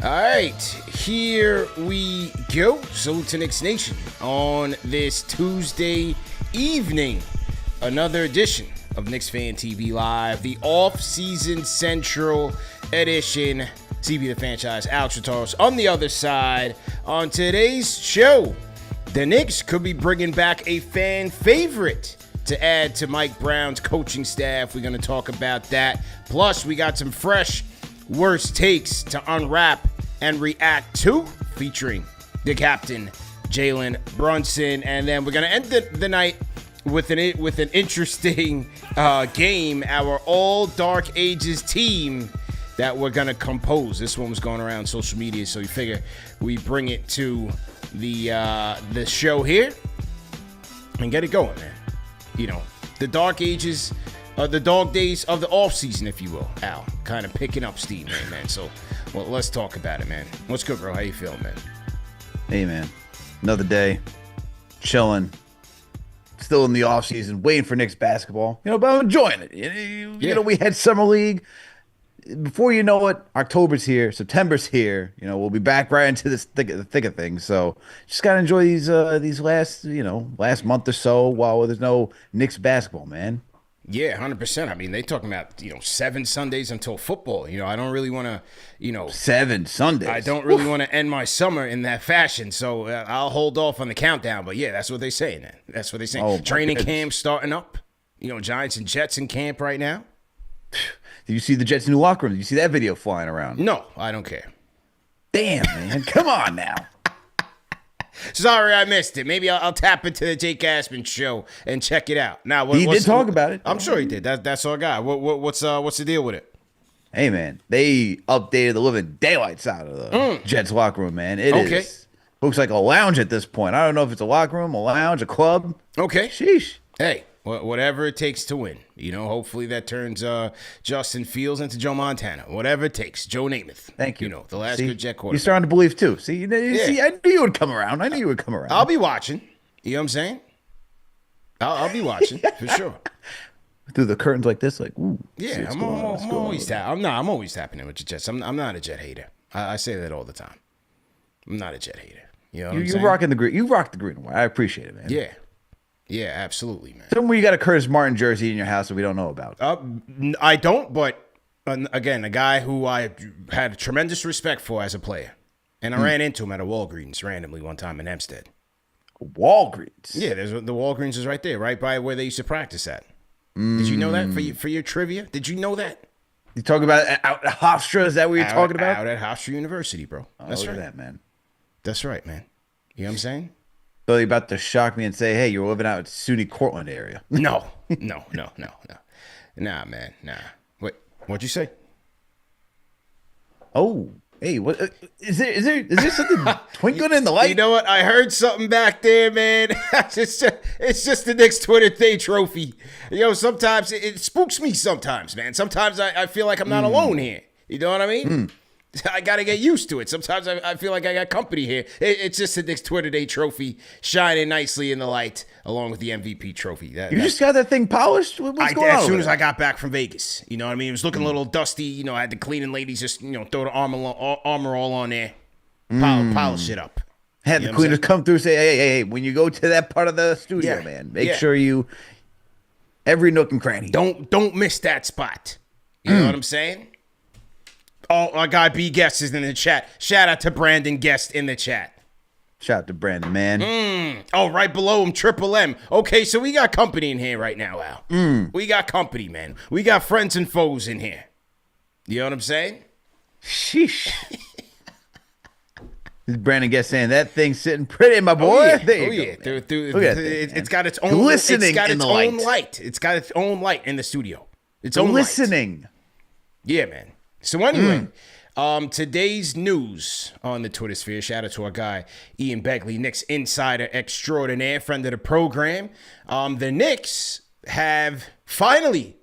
All right, here we go. Salute to Knicks Nation on this Tuesday evening. Another edition of KnicksFanTV Live, the off-season Central edition. CB the Fanchise, Alex Retaros on the other side. On today's show, the Knicks could be bringing back a fan favorite to add to Mike Brown's coaching staff. We're going to talk about that. Plus, we got some fresh worst takes to unwrap and react to, featuring the captain, Jalen Brunson. And then we're going to end the night with an interesting game, our All Dark Ages team that we're going to compose. This one was going around social media, so we figure we bring it to the show here and get it going, man. You know, the dark ages, the dog days of the offseason, if you will, Al. Kind of picking up steam here, man. So, well, let's talk about it, man. What's good, bro? How you feeling, man? Hey, man. Another day. Chilling. Still in the offseason, waiting for Knicks basketball. You know, but I'm enjoying it. You know, we had Summer League. Before you know it, October's here, September's here. You know, we'll be back right into this thick of things. So just gotta enjoy these last month or so while there's no Knicks basketball, man. Yeah, 100%. I mean, they talking about 7 Sundays until football. You know, I don't really want to 7 Sundays. I don't really want to end my summer in that fashion. So I'll hold off on the countdown. But yeah, that's what they saying. Man. That's what they saying. Oh, training camp starting up. You know, Giants and Jets in camp right now. Did you see the Jets' new locker room? Did you see that video flying around? No, I don't care. Damn, man. Come on now. Sorry, I missed it. Maybe I'll tap into the Jake Aspen show and check it out. Now, he did talk about it. I'm sure he did. That's our guy. What's the deal with it? Hey, man. They updated the living daylights out of the Jets' locker room, man. It looks like a lounge at this point. I don't know if it's a locker room, a lounge, a club. Okay. Sheesh. Hey. Whatever it takes to win. You know, hopefully that turns Justin Fields into Joe Montana. Whatever it takes. Joe Namath. Thank you. You know, the last good Jet quarterback. You're starting to believe, too. See, I knew you would come around. I'll be watching. You know what I'm saying? I'll be watching, for sure. Through the curtains like this, like, ooh. Yeah, I'm always tapping in with the Jets. I'm not a Jet hater. I say that all the time. I'm not a Jet hater. You know what I'm saying? Rocking the green. You rock the green and white. I appreciate it, man. Yeah. Yeah, absolutely, man. Somewhere you got a Curtis Martin jersey in your house that we don't know about. I don't, but again, a guy who I had a tremendous respect for as a player. And I ran into him at a Walgreens randomly one time in Hempstead. Walgreens? Yeah, the Walgreens is right there, right by where they used to practice at. Did you know that for your trivia? Did you know that? You talk about out at Hofstra? Is that what you're talking about? Out at Hofstra University, bro. That's right. That, man. That's right, man. You know what I'm saying? So you're about to shock me and say, hey, you're living out in SUNY Cortland area. No. Nah, man. Nah. What'd you say? Oh, hey, what is there something twinkling in the light? You know what? I heard something back there, man. It's just the Knicks Twitter Day trophy. You know, sometimes it spooks me sometimes, man. Sometimes I feel like I'm not alone here. You know what I mean? I got to get used to it. Sometimes I feel like I got company here. It's just the Knicks Twitter Day trophy shining nicely in the light along with the MVP trophy. You just got that thing polished? What's going on? As soon as I got back from Vegas. You know what I mean? It was looking a little dusty. You know, I had the cleaning ladies just, throw the armor all on there. Polish it up. Had the cleaners come through and say, hey, when you go to that part of the studio, man, make sure you, every nook and cranny. Don't miss that spot. You know what I'm saying? Oh, our guy B Guest is in the chat. Shout out to Brandon Guest in the chat. Shout out to Brandon, man. Oh, right below him, Triple M. Okay, so we got company in here right now, Al. We got company, man. We got friends and foes in here. You know what I'm saying? Sheesh. This is Brandon Guest saying that thing's sitting pretty, my boy. Oh, yeah. There you go. Look at that, it's got its own glistening. It's got its own light. It's got its own light in the studio. Its own listening. Light. Yeah, man. So anyway, today's news on the Twitter sphere. Shout out to our guy Ian Beckley, Knicks insider extraordinaire, friend of the program. The Knicks have finally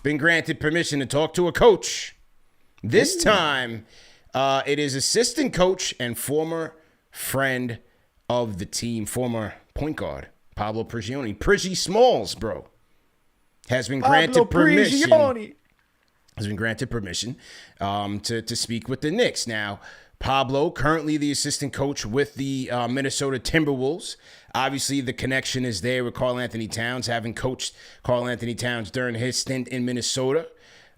been granted permission to talk to a coach. This time, it is assistant coach and former friend of the team, former point guard Pablo Prigioni, Prigi Smalls, bro, has been granted permission. Has been granted permission to speak with the Knicks. Now, Pablo, currently the assistant coach with the Minnesota Timberwolves. Obviously, the connection is there with Karl-Anthony Towns, having coached Karl-Anthony Towns during his stint in Minnesota.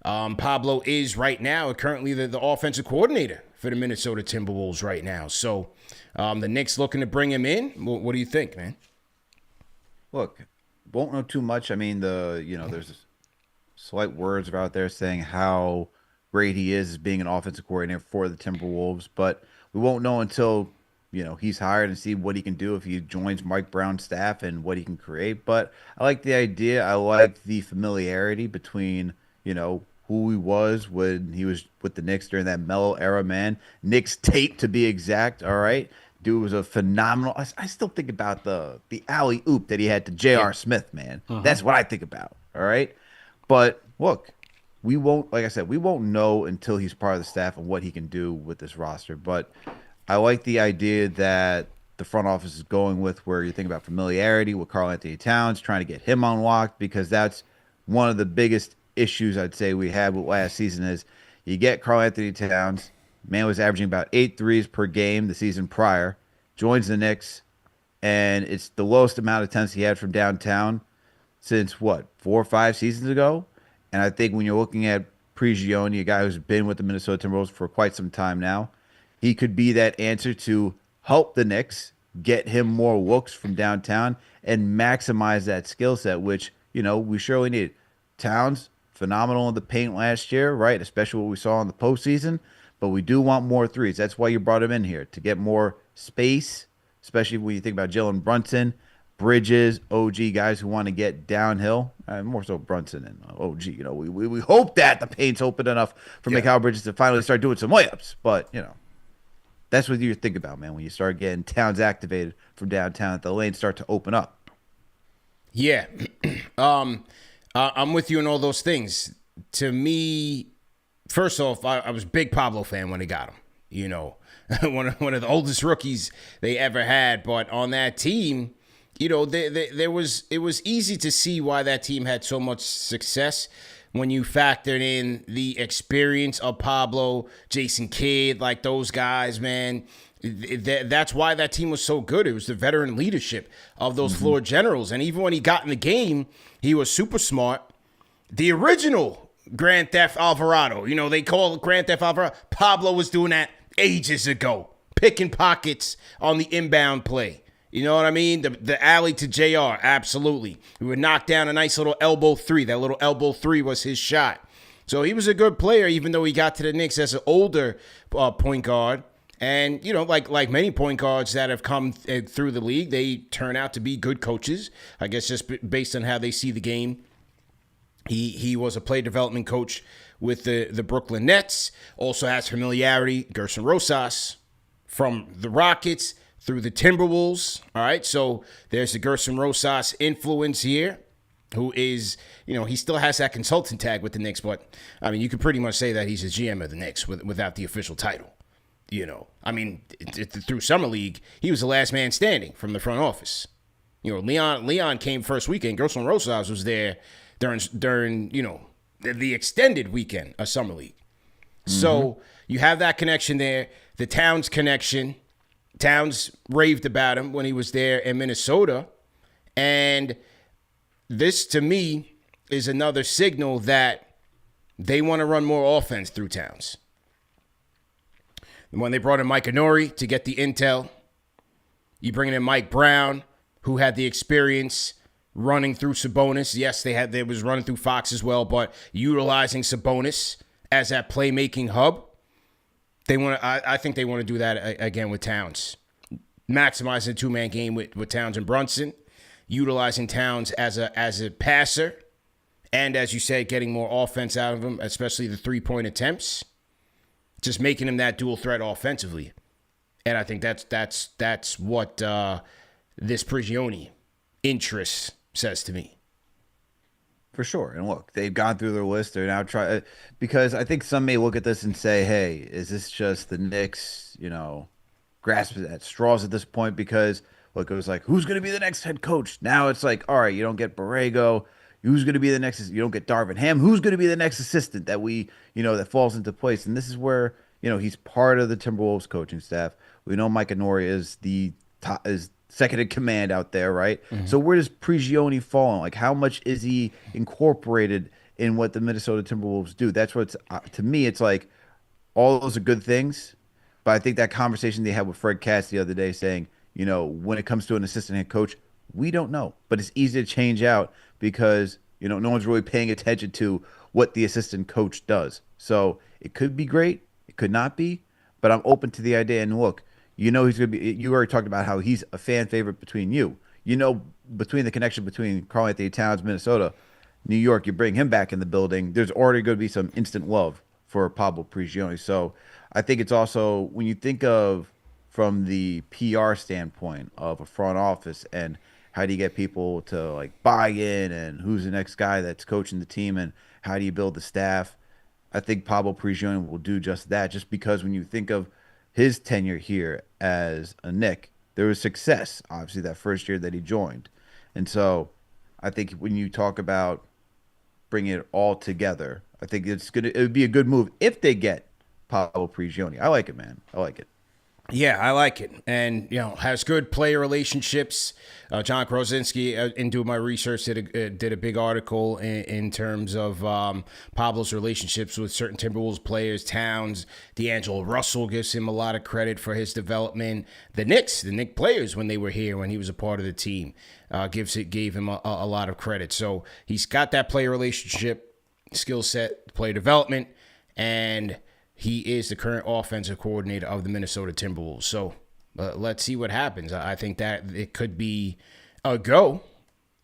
Pablo is right now currently the offensive coordinator for the Minnesota Timberwolves right now. So the Knicks looking to bring him in. What do you think, man? Look, won't know too much. I mean, there's slight words out there saying how great he is as being an offensive coordinator for the Timberwolves, but we won't know until he's hired and see what he can do if he joins Mike Brown's staff and what he can create. But I like the idea. I like the familiarity between who he was when he was with the Knicks during that Melo era, man. Knicks tape to be exact. All right. Dude was a phenomenal. I still think about the alley oop that he had to J.R. Smith, man. That's what I think about. All right. But look, we won't, like I said, we won't know until he's part of the staff and what he can do with this roster. But I like the idea that the front office is going with, where you think about familiarity with Karl-Anthony Towns, trying to get him unlocked, because that's one of the biggest issues I'd say we had with last season is you get Karl-Anthony Towns, man was averaging about 8 threes per game the season prior, joins the Knicks, and it's the lowest amount of attempts he had from downtown since, 4 or 5 seasons ago. And I think when you're looking at Prigioni, a guy who's been with the Minnesota Timberwolves for quite some time now, he could be that answer to help the Knicks get him more looks from downtown and maximize that skill set, which, we surely need. Towns, phenomenal in the paint last year, right? Especially what we saw in the postseason. But we do want more threes. That's why you brought him in here, to get more space, especially when you think about Jalen Brunson, Bridges, OG, guys who want to get downhill. More so Brunson and OG. We hope that the paint's open enough for Mikal Bridges to finally start doing some layups. But, that's what you think about, man, when you start getting Towns activated from downtown, the lanes start to open up. Yeah. I'm with you on all those things. To me, first off, I was a big Pablo fan when they got him. One of the oldest rookies they ever had. But on that team, it was easy to see why that team had so much success when you factored in the experience of Pablo, Jason Kidd, like those guys, man. That's why that team was so good. It was the veteran leadership of those floor generals. And even when he got in the game, he was super smart. The original Grand Theft Alvarado, they call it Grand Theft Alvarado. Pablo was doing that ages ago, picking pockets on the inbound play. You know what I mean? The alley to JR, absolutely. We would knock down a nice little elbow three. That little elbow three was his shot. So he was a good player, even though he got to the Knicks as an older point guard. And, like many point guards that have come through the league, they turn out to be good coaches, I guess, just based on how they see the game. He was a player development coach with the Brooklyn Nets, also has familiarity, Gerson Rosas, from the Rockets through the Timberwolves. All right, so there's the Gerson Rosas influence here, who is, he still has that consultant tag with the Knicks, but, you could pretty much say that he's a GM of the Knicks without the official title. Through Summer League, he was the last man standing from the front office. Leon came first weekend. Gerson Rosas was there during the extended weekend of Summer League. So you have that connection there. The Towns connection. Towns raved about him when he was there in Minnesota. And this, to me, is another signal that they want to run more offense through Towns. When they brought in Mike Inori to get the intel, you bring in Mike Brown, who had the experience running through Sabonis. Yes, they was running through Fox as well, but utilizing Sabonis as that playmaking hub. I think they want to do that again with Towns. Maximizing the two-man game with Towns and Brunson, utilizing Towns as a passer, and as you said, getting more offense out of him, especially the three-point attempts. Just making him that dual threat offensively. And I think that's what this Prigioni interest says to me. For sure. And look, they've gone through their list. They're now trying, because I think some may look at this and say, hey, is this just the Knicks, grasping at straws at this point? Because look, it was like, who's going to be the next head coach? Now it's like, all right, you don't get Borrego. Who's going to be the next? You don't get Darvin Ham. Who's going to be the next assistant that that falls into place? And this is where, he's part of the Timberwolves coaching staff. We know Mike Inori is the top, is second in command out there, right? So where does Prigioni fall in? Like, how much is he incorporated in what the Minnesota Timberwolves do? That's what's to me. It's like all those are good things, but I think that conversation they had with Fred Katz the other day, saying, when it comes to an assistant head coach, we don't know, but it's easy to change out because no one's really paying attention to what the assistant coach does. So it could be great, it could not be, but I'm open to the idea. And look, he's going to be. You already talked about how he's a fan favorite between you. Between the connection between Karl-Anthony Towns, Minnesota, New York, you bring him back in the building. There's already going to be some instant love for Pablo Prigioni. So I think it's also when you think of from the PR standpoint of a front office and how do you get people to like buy in and who's the next guy that's coaching the team and how do you build the staff? I think Pablo Prigioni will do just that. Just because when you think of his tenure here as a Knick, there was success obviously that first year that he joined, and so I think when you talk about bringing it all together, I think it would be a good move if they get Pablo Prigioni. I like it, man. I like it. Yeah, I like it. And, has good player relationships. John Krasinski, in doing my research, did a big article in terms of Pablo's relationships with certain Timberwolves players. Towns, D'Angelo Russell gives him a lot of credit for his development. The Knicks players, when they were here, when he was a part of the team, gave him a lot of credit. So he's got that player relationship, skill set, player development, and he is the current offensive coordinator of the Minnesota Timberwolves. So let's see what happens. I think that it could be a go,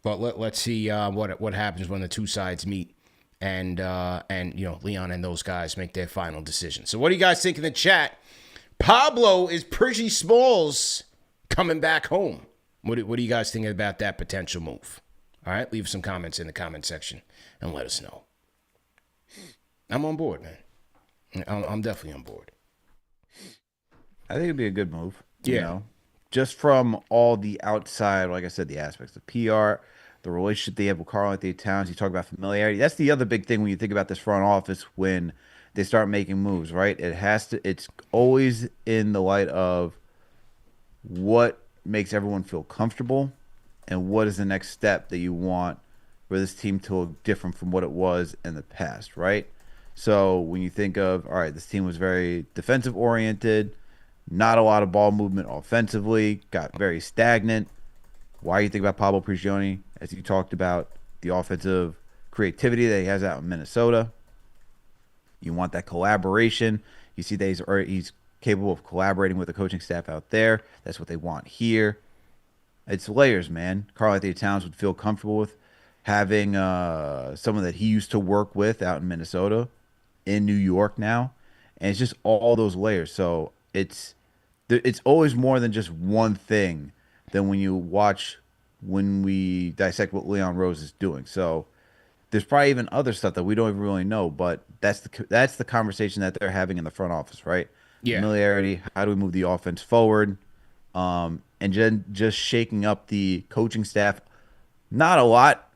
but let's see what happens when the two sides meet and Leon and those guys make their final decision. So what do you guys think in the chat? Pablo, is Priggy Smalls coming back home? What do you guys think about that potential move? All right, leave some comments in the comment section and let us know. I'm on board, man. I'm definitely on board. I think it'd be a good move. Just from all the outside, like I said, the aspects, the PR, the relationship they have with Karl-Anthony Towns. You talk about familiarity. That's the other big thing when you think about this front office when they start making moves, right? It's always in the light of what makes everyone feel comfortable and what is the next step that you want for this team to look different from what it was in the past, right? So when you think of, all right, this team was very defensive oriented, not a lot of ball movement offensively, got very stagnant. Why you think about Pablo Prigioni, as you talked about, the offensive creativity that he has out in Minnesota. You want that collaboration. You see that he's capable of collaborating with the coaching staff out there. That's what they want here. It's layers, man. Karl-Anthony Towns would feel comfortable with having someone that he used to work with out in Minnesota, in New York now, and it's just all those layers. So it's always more than just one thing than when we dissect what Leon Rose is doing. So there's probably even other stuff that we don't even really know, but that's the conversation that they're having in the front office, right? Yeah. Familiarity. How do we move the offense forward? And then just shaking up the coaching staff. Not a lot.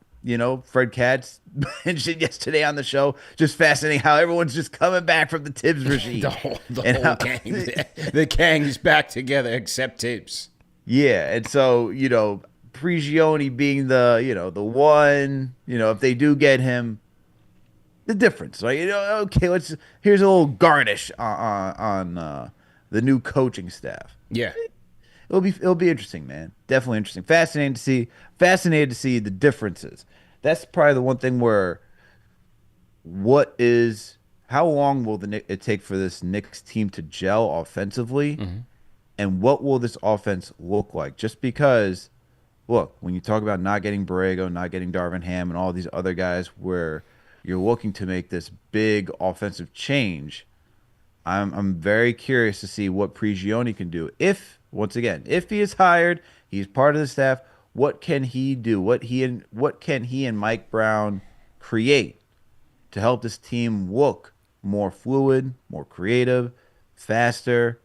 Fred Katz mentioned yesterday on the show, just fascinating how everyone's just coming back from the Tibbs regime. the whole gang. The gang is back together except Tibbs. Yeah, and so, Prigioni being the one, if they do get him, the difference, right? Okay, here's a little garnish on the new coaching staff. Yeah. It'll be interesting, man. Definitely interesting. Fascinated to see the differences. That's probably the one thing where how long will it take for this Knicks team to gel offensively, and what will this offense look like? Just because, look, when you talk about not getting Borrego, not getting Darvin Ham, and all these other guys where you're looking to make this big offensive change, I'm very curious to see what Prigioni can do. If he is hired, he's part of the staff. What can he do? What can he and Mike Brown create to help this team look more fluid, more creative, faster,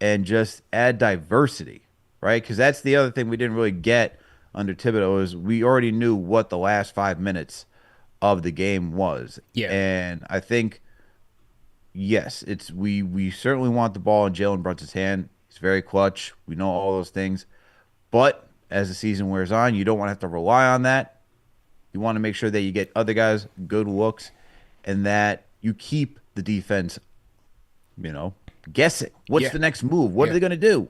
and just add diversity, right? Because that's the other thing we didn't really get under Thibodeau is we already knew what the last 5 minutes of the game was. Yeah. And I think yes, we certainly want the ball in Jalen Brunson's hand. He's very clutch. We know all those things. But as the season wears on, you don't want to have to rely on that. You want to make sure that you get other guys good looks and that you keep the defense, guessing. What's the next move? What are they going to do?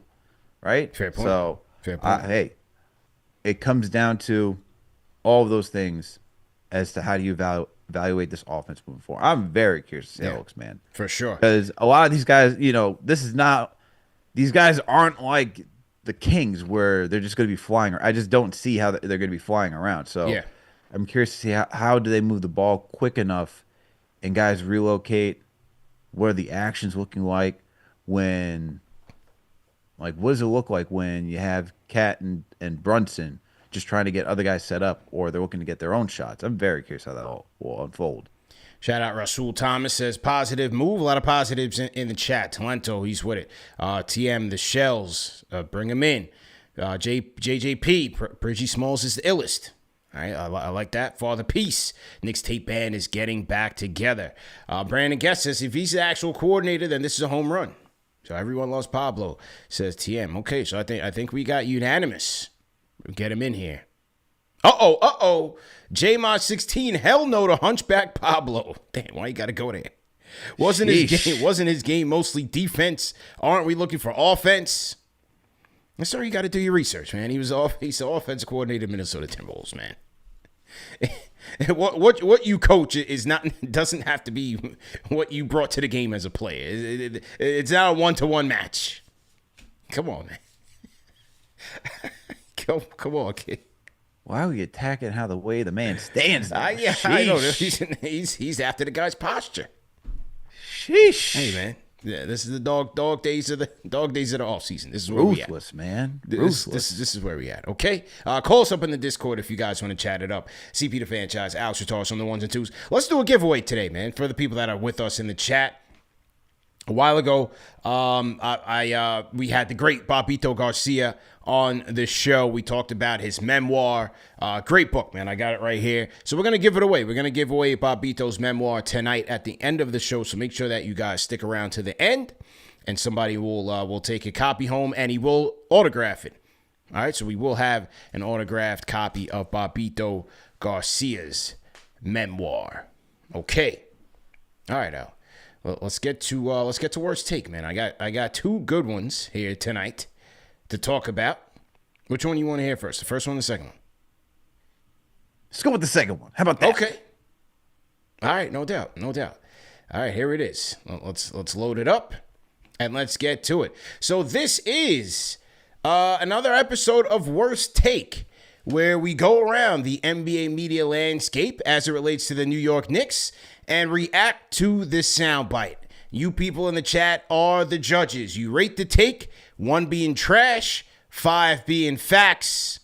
Right? Fair point. So, fair point. hey, it comes down to all of those things as to how do you evaluate this offense moving forward. I'm very curious to see how it looks, man. For sure. Because a lot of these guys, these guys aren't like the Kings where they're just going to be flying. I just don't see how they're going to be flying around. So I'm curious to see how do they move the ball quick enough and guys relocate. What are the actions looking like when, what does it look like when you have Cat and Brunson just trying to get other guys set up or they're looking to get their own shots? I'm very curious how that all will unfold. Shout out Rasul Thomas says positive move. A lot of positives in the chat. Talento, he's with it. TM, the Shells, bring him in. JJP, Priggy Smalls is the illest. All right, I like that. Father Peace, Knicks tape band is getting back together. Brandon Guest says if he's the actual coordinator, then this is a home run. So everyone loves Pablo, says TM. Okay, so I think we got unanimous. We'll get him in here. J-Mod 16, hell no to Hunchback Pablo. Damn, why you got to go there? Wasn't his game mostly defense? Aren't we looking for offense? That's where you got to do your research, man. He's the offensive coordinator of Minnesota Timberwolves, man. What you coach doesn't have to be what you brought to the game as a player. It's not a 1-to-1 match. Come on, man. Come on, kid. Why are we attacking the way the man stands there? I know. He's after the guy's posture. Sheesh. Hey, man. Yeah, this is the dog days of the off season. This is where we at. Ruthless, man. This is where we at. Okay. Call us up in the Discord if you guys want to chat it up. CP the Fanchise, Alex Ratarsh on the ones and twos. Let's do a giveaway today, man, for the people that are with us in the chat. A while ago, we had the great Bobbito Garcia on the show. We talked about his memoir. Great book, man. I got it right here. So we're going to give it away. We're going to give away Bobbito's memoir tonight at the end of the show. So make sure that you guys stick around to the end, and somebody will take a copy home, and he will autograph it. All right, so we will have an autographed copy of Bobbito Garcia's memoir. Okay. All right, Al. Well, let's get to worst take, man. I got two good ones here tonight to talk about. Which one you want to hear first? The first one or the second one? Let's go with the second one. How about that? Okay. All right, no doubt. All right, here it is. Let's load it up and let's get to it. So this is another episode of Worst Take, where we go around the NBA media landscape as it relates to the New York Knicks and react to this soundbite. You people in the chat are the judges. You rate the take, 1 being trash, 5 being facts,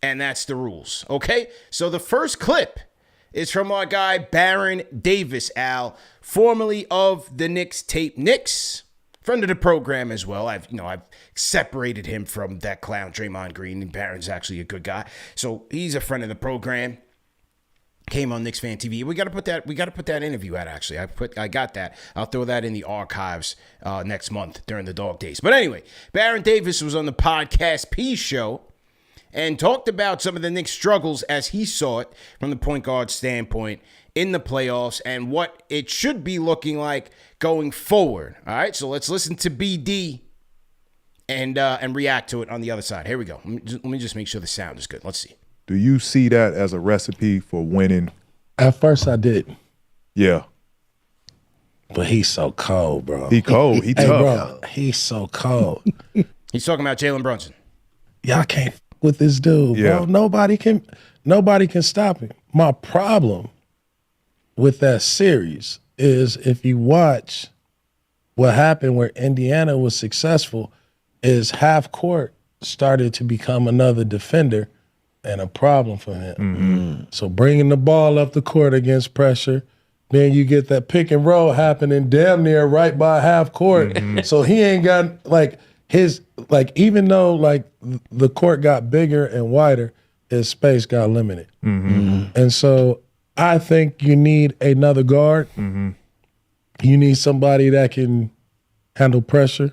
and that's the rules, okay? So the first clip is from our guy Baron Davis, Al, formerly of the Knicks tape Knicks, friend of the program as well. I've separated him from that clown Draymond Green, and Baron's actually a good guy. So he's a friend of the program. Came on KnicksFanTV. We got to put that interview out. Actually, I got that. I'll throw that in the archives next month during the dog days. But anyway, Baron Davis was on the Podcast P show and talked about some of the Knicks' struggles as he saw it from the point guard standpoint in the playoffs and what it should be looking like going forward. All right, so let's listen to BD and react to it on the other side. Here we go. Let me just make sure the sound is good. Let's see. Do you see that as a recipe for winning? At first I did. Yeah. But he's so cold, bro. He cold. He tough. Bro, he's so cold. He's talking about Jalen Brunson. Y'all can't f with this dude, bro. Nobody can stop him. My problem with that series is if you watch what happened where Indiana was successful is half court started to become another defender and a problem for him. Mm-hmm. So bringing the ball up the court against pressure, then you get that pick and roll happening damn near right by half court. Mm-hmm. So he ain't got even though the court got bigger and wider, his space got limited. Mm-hmm. And so I think you need another guard You need somebody that can handle pressure,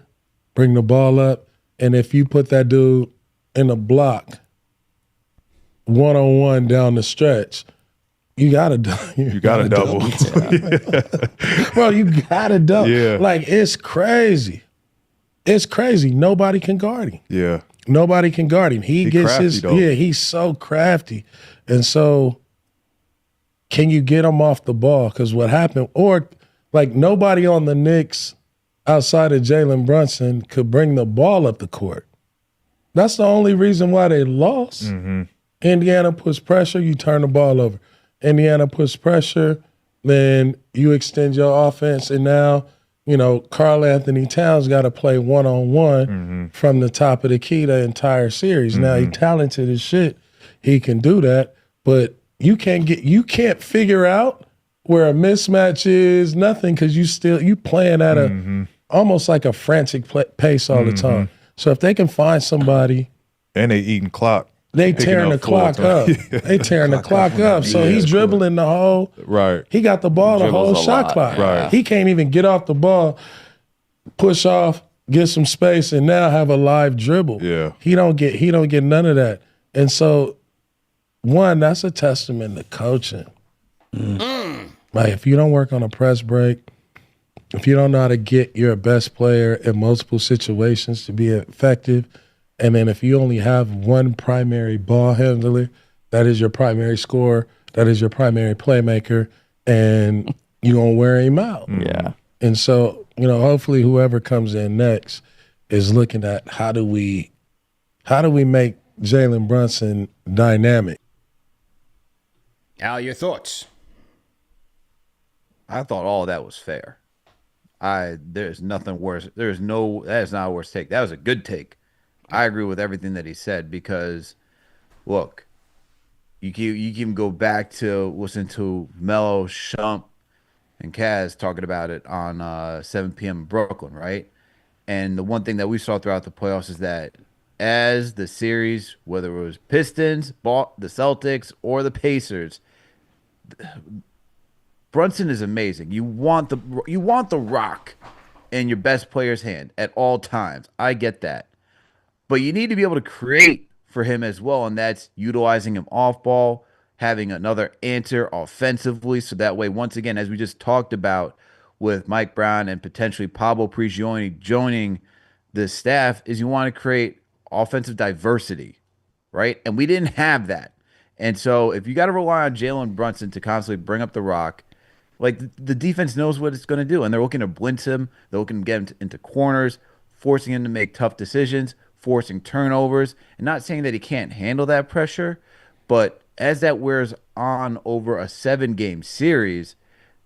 bring the ball up, and if you put that dude in a block, one-on-one down the stretch, you gotta double. Bro, you gotta double. Yeah. Like, it's crazy. It's crazy. Nobody can guard him. Yeah. Nobody can guard him. He gets crafty, his though. he's so crafty. And so can you get him off the ball? Because what happened, or like nobody on the Knicks outside of Jalen Brunson could bring the ball up the court. That's the only reason why they lost. Mm-hmm. Indiana puts pressure, you turn the ball over. Indiana puts pressure, then you extend your offense, and now, Karl-Anthony Towns got to play one-on-one from the top of the key the entire series. Now, he's talented as shit. He can do that, but you can't figure out where a mismatch is, nothing, because you playing at a almost like a frantic pace all the time. So if they can find somebody, and they eating clock. they tearing the clock up. They tearing the clock up. So he's dribbling the whole. Right. He got the ball the whole dribbles a shot lot. clock. Right. He can't even get off the ball, push off, get some space, and now have a live dribble. Yeah. He don't get none of that. And so, one, that's a testament to coaching. Like, if you don't work on a press break, if you don't know how to get your best player in multiple situations to be effective, and then if you only have one primary ball handler, that is your primary scorer, that is your primary playmaker, and you're going to wear him out. Yeah. And so, hopefully whoever comes in next is looking at how do we make Jalen Brunson dynamic. Al, your thoughts? I thought all of that was fair. There's nothing worse. That is not a worse take. That was a good take. I agree with everything that he said because, look, you can go back to listen to Mello, Shump, and Kaz talking about it on 7 p.m. in Brooklyn, right? And the one thing that we saw throughout the playoffs is that as the series, whether it was Pistons, the Celtics, or the Pacers, Brunson is amazing. You want the rock in your best player's hand at all times. I get that. But you need to be able to create for him as well, and that's utilizing him off ball, having another answer offensively, so that way, once again, as we just talked about with Mike Brown and potentially Pablo Prigioni joining the staff, is you want to create offensive diversity, right? And we didn't have that. And so if you got to rely on Jalen Brunson to constantly bring up the rock, like the defense knows what it's going to do, and they're looking to blitz him. They're looking to get him into corners, forcing him to make tough decisions, forcing turnovers, and not saying that he can't handle that pressure, but as that wears on over a 7-game series,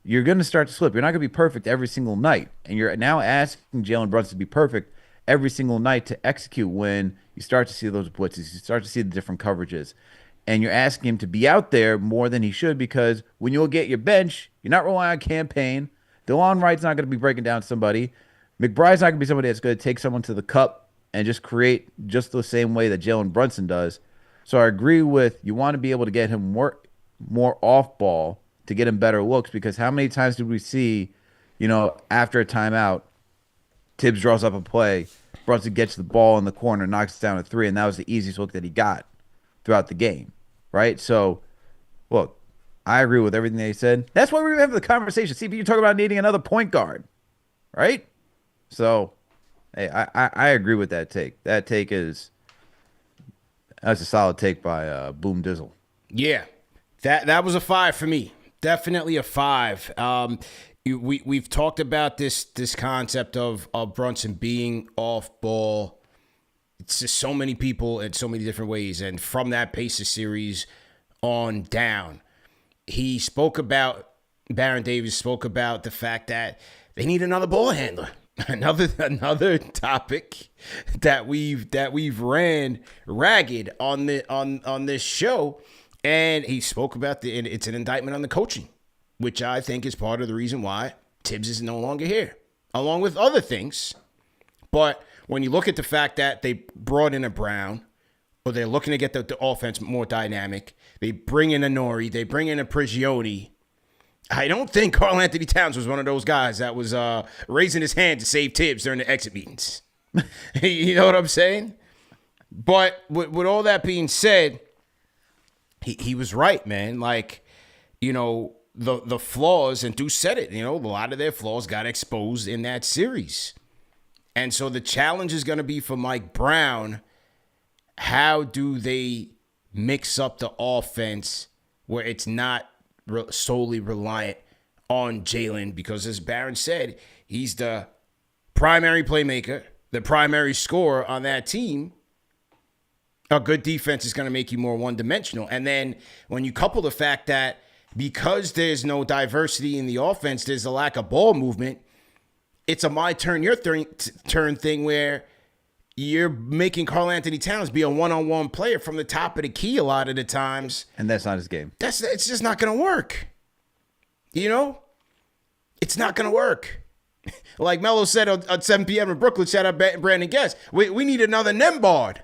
you're going to start to slip. You're not going to be perfect every single night, and you're now asking Jalen Brunson to be perfect every single night to execute when you start to see those blitzes, you start to see the different coverages, and you're asking him to be out there more than he should, because when you'll get your bench, you're not relying on campaign. DeLon Wright's not going to be breaking down somebody. McBride's not going to be somebody that's going to take someone to the cup and just create just the same way that Jalen Brunson does. So I agree with you want to be able to get him more off ball to get him better looks, because how many times did we see, after a timeout, Tibbs draws up a play, Brunson gets the ball in the corner, knocks it down a three, and that was the easiest look that he got throughout the game, right? So, look, I agree with everything they said. That's why we're having the conversation. See, you talk about needing another point guard, right? So, hey, I agree with that take. That's a solid take by Boom Dizzle. Yeah, that was a 5 for me. Definitely a 5. We've talked about this concept of Brunson being off ball. It's just so many people in so many different ways, and from that Pacers series on down, Baron Davis spoke about the fact that they need another ball handler. Another topic that we've ran ragged on this show, and he spoke about it's an indictment on the coaching, which I think is part of the reason why Tibbs is no longer here, along with other things. But when you look at the fact that they brought in a Brown, or they're looking to get the offense more dynamic, they bring in a Nori, they bring in a Prigioni, I don't think Karl-Anthony Towns was one of those guys that was raising his hand to save Tibbs during the exit meetings. You know what I'm saying? But with all that being said, he was right, man. Like, you know, the flaws, and Deuce said it, you know, a lot of their flaws got exposed in that series. And so the challenge is going to be for Mike Brown, how do they mix up the offense where it's not solely reliant on Jalen? Because as Barron said, he's the primary playmaker, the primary scorer on that team. A good defense is going to make you more one-dimensional. And then when you couple the fact that because there's no diversity in the offense, there's a lack of ball movement, it's a my turn, your turn thing where you're making Karl-Anthony Towns be a one-on-one player from the top of the key a lot of the times. And that's not his game. It's just not going to work. You know? It's not going to work. Like Melo said on 7 p.m. in Brooklyn, shout out Brandon Guest, we need another Nembard.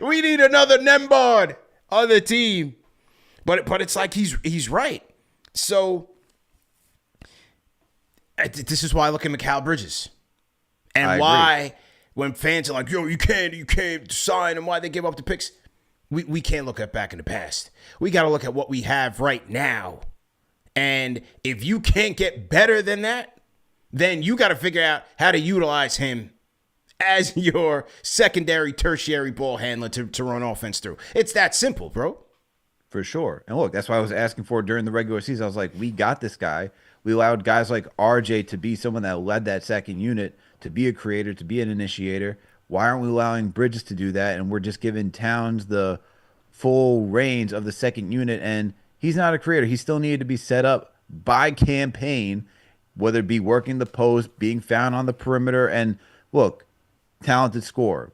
We need another Nembard on the team. But it's like he's right. So this is why I look at Mikal Bridges. And why when fans are like, yo, you can't sign him, why they give up the picks. We can't look back in the past. We got to look at what we have right now. And if you can't get better than that, then you got to figure out how to utilize him as your secondary, tertiary ball handler to run offense through. It's that simple, bro. For sure. And look, that's why I was asking for during the regular season. I was like, we got this guy. We allowed guys like RJ to be someone that led that second unit, to be a creator, to be an initiator. Why aren't we allowing Bridges to do that? And we're just giving Towns the full reins of the second unit. And he's not a creator. He still needed to be set up by campaign, whether it be working the post, being found on the perimeter. And look, talented scorer.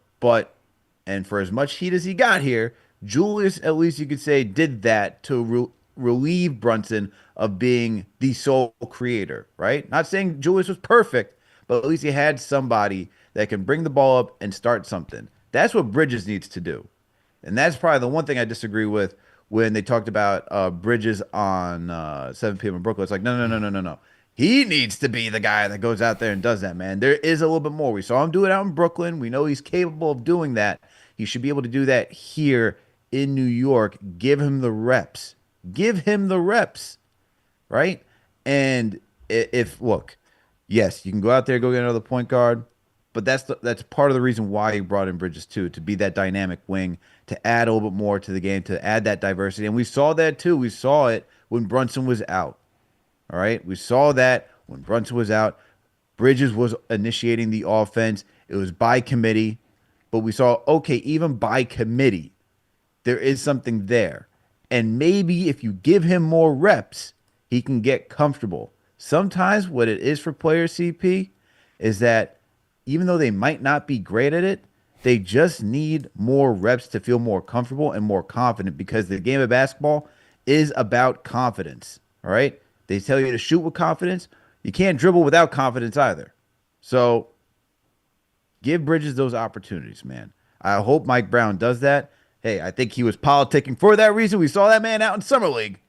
And for as much heat as he got here, Julius, at least you could say, did that to relieve Brunson of being the sole creator, right? Not saying Julius was perfect, but at least he had somebody that can bring the ball up and start something. That's what Bridges needs to do. And that's probably the one thing I disagree with when they talked about Bridges on 7 p.m. in Brooklyn. It's like, no. He needs to be the guy that goes out there and does that, man. There is a little bit more. We saw him do it out in Brooklyn. We know he's capable of doing that. He should be able to do that here in New York. Give him the reps. Right? And look, yes, you can go out there, go get another point guard, but that's part of the reason why he brought in Bridges too, to be that dynamic wing, to add a little bit more to the game, to add that diversity. And we saw that too. We saw it when Brunson was out. All right? We saw that when Brunson was out. Bridges was initiating the offense. It was by committee. But we saw, okay, even by committee, there is something there. And maybe if you give him more reps, he can get comfortable. Sometimes what it is for players, CP, is that even though they might not be great at it, they just need more reps to feel more comfortable and more confident, because the game of basketball is about confidence. All right? They tell you to shoot with confidence. You can't dribble without confidence either. So give Bridges those opportunities, man. I hope Mike Brown does that. Hey, I think he was politicking for that reason. We saw that man out in Summer League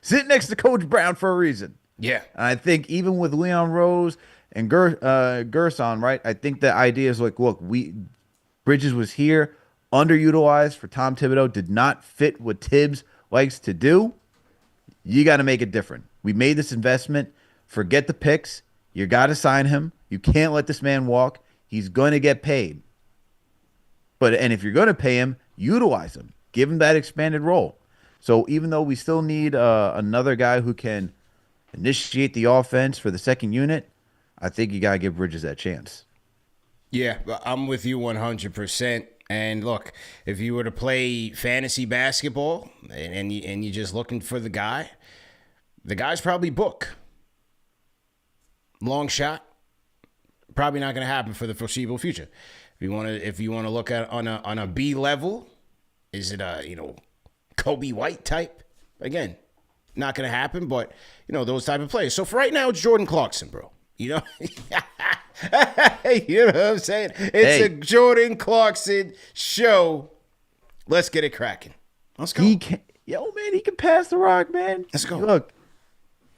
sitting next to Coach Brown for a reason. Yeah. And I think even with Leon Rose and Gerson, right, I think the idea is like, look, Bridges was here, underutilized for Tom Thibodeau, did not fit what Tibbs likes to do. You got to make it different. We made this investment. Forget the picks. You got to sign him. You can't let this man walk. He's going to get paid. And if you're going to pay him, utilize him. Give him that expanded role. So even though we still need another guy who can initiate the offense for the second unit, I think you got to give Bridges that chance. Yeah, I'm with you 100%. And look, if you were to play fantasy basketball and you're just looking for the guy's probably booked. Long shot, probably not going to happen for the foreseeable future. If you want to look at on a B level, is it a Kobe White type? Again, not going to happen. But those type of players. So for right now, it's Jordan Clarkson, bro. You know what I'm saying? It's a Jordan Clarkson show. Let's get it cracking. Let's go. yo, man, he can pass the rock, man. Let's go. Look,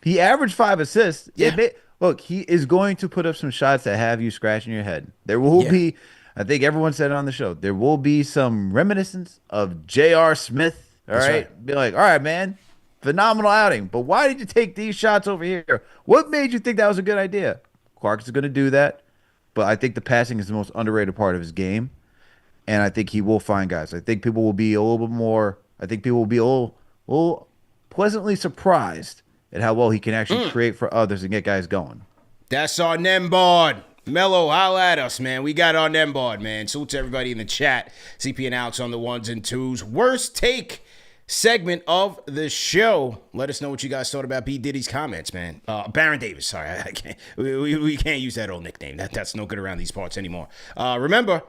he averaged 5 assists. Yeah. Look, he is going to put up some shots that have you scratching your head. There will be, I think everyone said it on the show, there will be some reminiscence of J.R. Smith. All right? Be like, all right, man, phenomenal outing. But why did you take these shots over here? What made you think that was a good idea? Clark's going to do that. But I think the passing is the most underrated part of his game. And I think he will find guys. I think people will be a little bit more, I think people will be a little pleasantly surprised at how well he can actually create for others and get guys going. That's our Nembard. Mello, holla at us, man. We got our Nembard, man. Salute to everybody in the chat. CP and Alex on the ones and twos. Worst take segment of the show. Let us know what you guys thought about B. Diddy's comments, man. Baron Davis, sorry. I can't. We can't use that old nickname. That's no good around these parts anymore. Remember,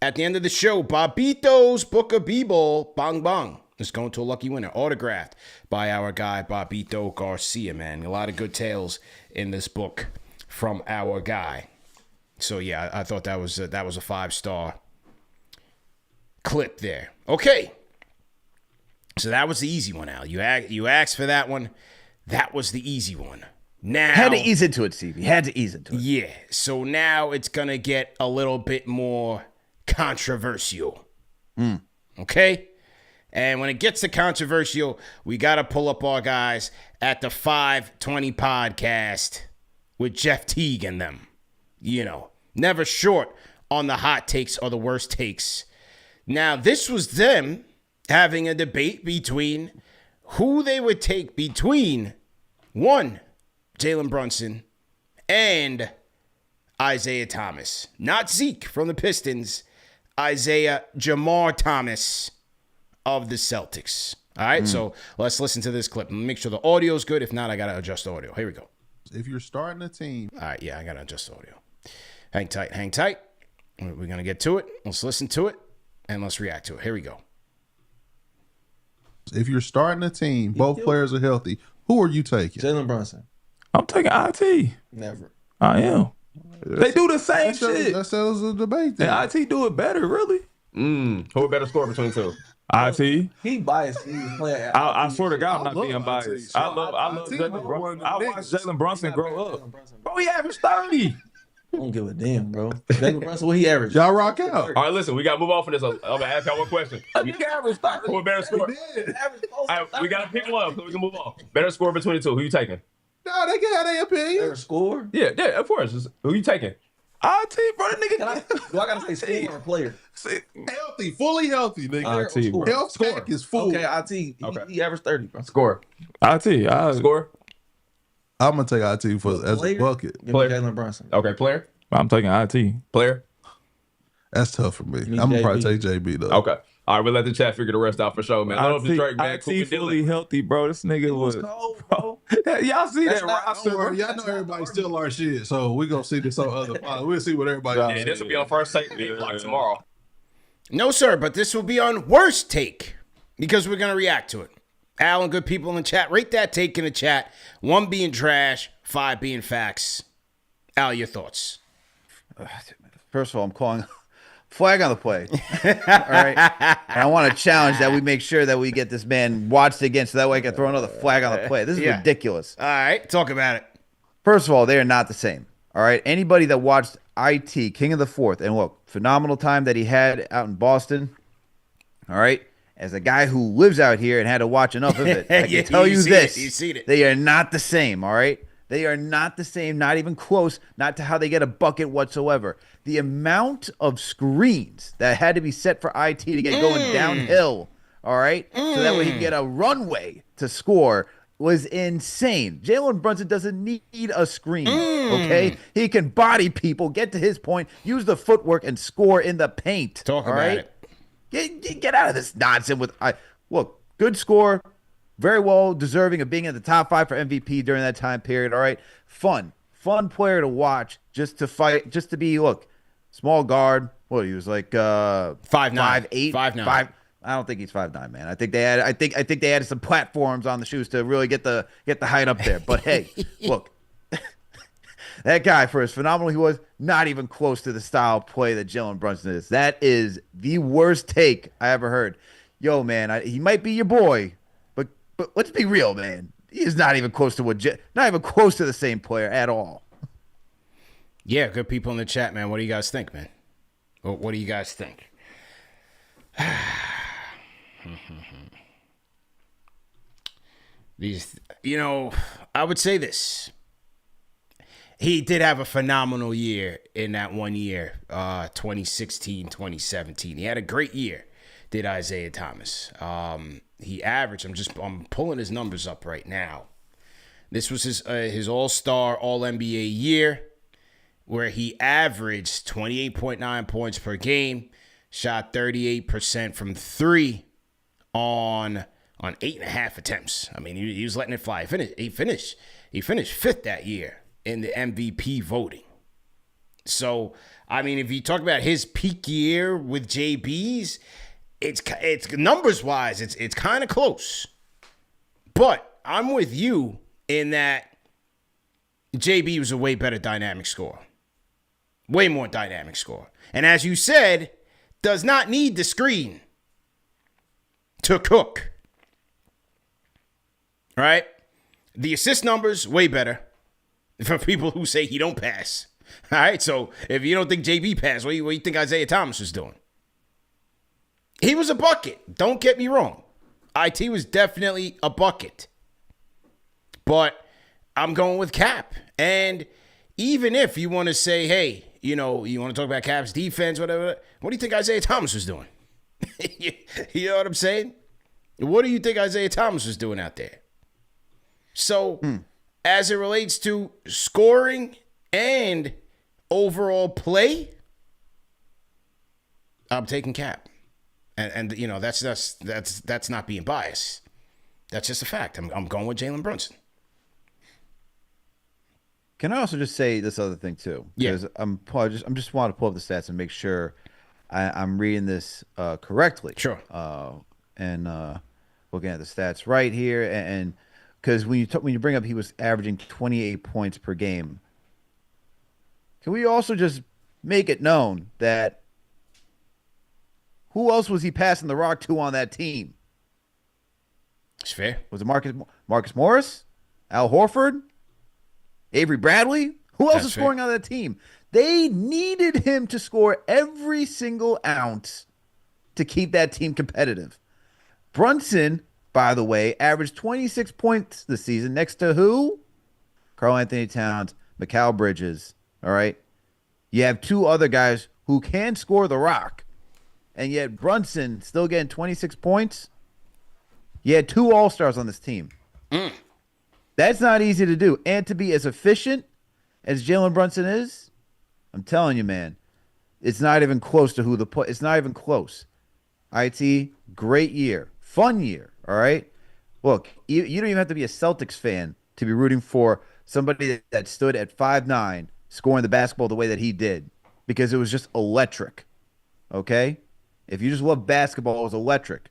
at the end of the show, Bobbito's Book of B-Ball, Bang Bang, is going to a lucky winner, autographed by our guy Bobbito Garcia, man. A lot of good tales in this book from our guy. So yeah, I thought that was a 5-star clip there. Okay, so that was the easy one, Al. You asked for that one. That was the easy one. Now had to ease into it, Stevie. Had to ease into it. Yeah. So now it's gonna get a little bit more controversial. Okay. And when it gets to controversial, we got to pull up our guys at the 520 podcast with Jeff Teague and them. You know, never short on the hot takes or the worst takes. Now, this was them having a debate between who they would take between one, Jalen Brunson, and Isaiah Thomas. Not Zeke from the Pistons, Isaiah Jamar Thomas of the Celtics. All right, so let's listen to this clip. Make sure the audio's good. If not, I got to adjust the audio. Here we go. If you're starting a team. All right, yeah, I got to adjust the audio. Hang tight. We're going to get to it. Let's listen to it, and let's react to it. Here we go. If you're starting a team, both players are healthy, who are you taking? Jalen Brunson. I'm taking IT. Never. I am. They do the same shit. That settles the debate then. And IT do it better, really. Who would better score between two? IT. He biased. He was playing. I swear to God, I'm not being IT. biased. I love IT Jalen Brunson. I watched Jalen Brunson grow up. Brunson. Bro, he averaged 30. I don't give a damn, bro. Jalen Brunson, what he averaged? Y'all rock out. All right, listen, we got to move off of this. I'm going to ask y'all one question. I think he averaged 30. Who would better score? All right, we got to pick one so we can move on. Better score between the two. Who you taking? No, they can have their opinion. Better score? Yeah, of course. Who you taking? IT, bro, that nigga. Do I gotta say score or player? Healthy, fully healthy, nigga. IT, bro. Health stack is full. Okay, IT. He averaged 30, bro. Score. IT. Score. I'm gonna take IT for as a bucket. Give me Player. Jalen Brunson. Okay, player. I'm taking IT. Player. That's tough for me. Me, I'm gonna JB. probably take JB though. Okay. All right, we'll let the chat figure the rest out for sure, man. I don't know if Drake, man. IT fully healthy, bro. This nigga was cold, bro. Y'all see That's that not- roster? Don't worry, y'all know everybody still our shit, so we gonna see this on other pod. We'll see what everybody. Yeah, this will be on first take like tomorrow. No, sir, but this will be on worst take because we're going to react to it. Al and good people in the chat, rate that take in the chat. 1 being trash, 5 being facts. Al, your thoughts? First of all, I'm calling flag on the play. All right. And I want to challenge that we make sure that we get this man watched again so that way I can throw another flag on the play. This is Yeah. ridiculous. All right, talk about it. First of all, they are not the same. All right. Anybody that watched IT, King of the Fourth, and look, phenomenal time that he had out in Boston. All right. As a guy who lives out here and had to watch enough of it, I Yeah, can tell you you seen this. it. You've seen it. They are not the same. All right. They are not the same, not even close, not to how they get a bucket whatsoever. The amount of screens that had to be set for IT to get going downhill, all right, so that way he can get a runway to score was insane. Jalen Brunson doesn't need a screen, okay? He can body people, get to his point, use the footwork, and score in the paint. Talk all about right? it. Get out of this nonsense with look, good score. Very well deserving of being in the top 5 for MVP during that time period. All right. Fun player to watch just to fight, just to be, look, small guard. Well, he was like 5'9", 5'8", 5'9". 5. I don't think he's 5'9", man. I think they added some platforms on the shoes to really get the height up there. But hey, look, that guy, for as phenomenal he was, not even close to the style of play that Jalen Brunson is. That is the worst take I ever heard. Yo, man, he might be your boy, But let's be real, man. He is not even close to not even close to the same player at all. Yeah, good people in the chat, man. What do you guys think, man? What do you guys think? These, I would say this. He did have a phenomenal year in that 1 year, 2016, 2017. He had a great year, did Isaiah Thomas. He averaged, I'm pulling his numbers up right now. This was his all-star, all-NBA year, where he averaged 28.9 points per game, shot 38% from three on 8.5 attempts. I mean, he was letting it fly. He finished fifth that year in the MVP voting. So, I mean, if you talk about his peak year with JB's, it's numbers wise, it's kind of close. But I'm with you in that JB was a way better dynamic scorer. Way more dynamic scorer. And as you said, does not need the screen to cook. Right? The assist numbers, way better for people who say he don't pass. All right? So if you don't think JB passed, what do you think Isaiah Thomas was doing? He was a bucket. Don't get me wrong. IT was definitely a bucket. But I'm going with Cap. And even if you want to say, hey, you want to talk about Cap's defense, whatever, what do you think Isaiah Thomas was doing? You know what I'm saying? What do you think Isaiah Thomas was doing out there? So, as it relates to scoring and overall play, I'm taking Cap. And that's not being biased. That's just a fact. I'm going with Jalen Brunson. Can I also just say this other thing too? Because I'm just want to pull up the stats and make sure I'm reading this correctly. Sure. And looking at the stats right here, and because when you bring up he was averaging 28 points per game, can we also just make it known that who else was he passing the rock to on that team? It's fair. Was it Marcus Morris, Al Horford, Avery Bradley? Who else is scoring on that team? They needed him to score every single ounce to keep that team competitive. Brunson, by the way, averaged 26 points this season next to who? Karl-Anthony Towns, Mikal Bridges. All right? You have two other guys who can score the rock, and yet Brunson still getting 26 points. You had two All-Stars on this team. That's not easy to do. And to be as efficient as Jalen Brunson is, I'm telling you, man, it's not even close to it's not even close. IT, great year. Fun year, all right? Look, you don't even have to be a Celtics fan to be rooting for somebody that stood at 5'9", scoring the basketball the way that he did, because it was just electric, okay? If you just love basketball, it was electric.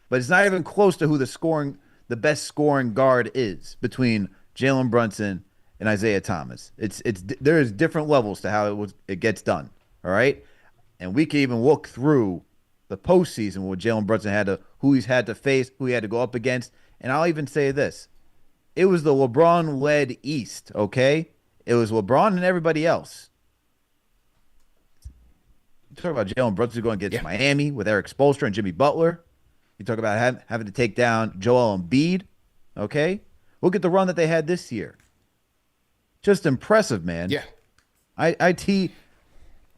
But it's not even close to who the best scoring guard is between Jalen Brunson and Isaiah Thomas. There's different levels to how it gets done, all right? And we can even look through the postseason where Jalen Brunson who he's had to face, who he had to go up against. And I'll even say this. It was the LeBron-led East, okay? It was LeBron and everybody else. You talk about Jalen Brunson going against Miami with Eric Spoelstra and Jimmy Butler. You talk about having to take down Joel Embiid, okay? Look at the run that they had this year. Just impressive, man. Yeah. IT,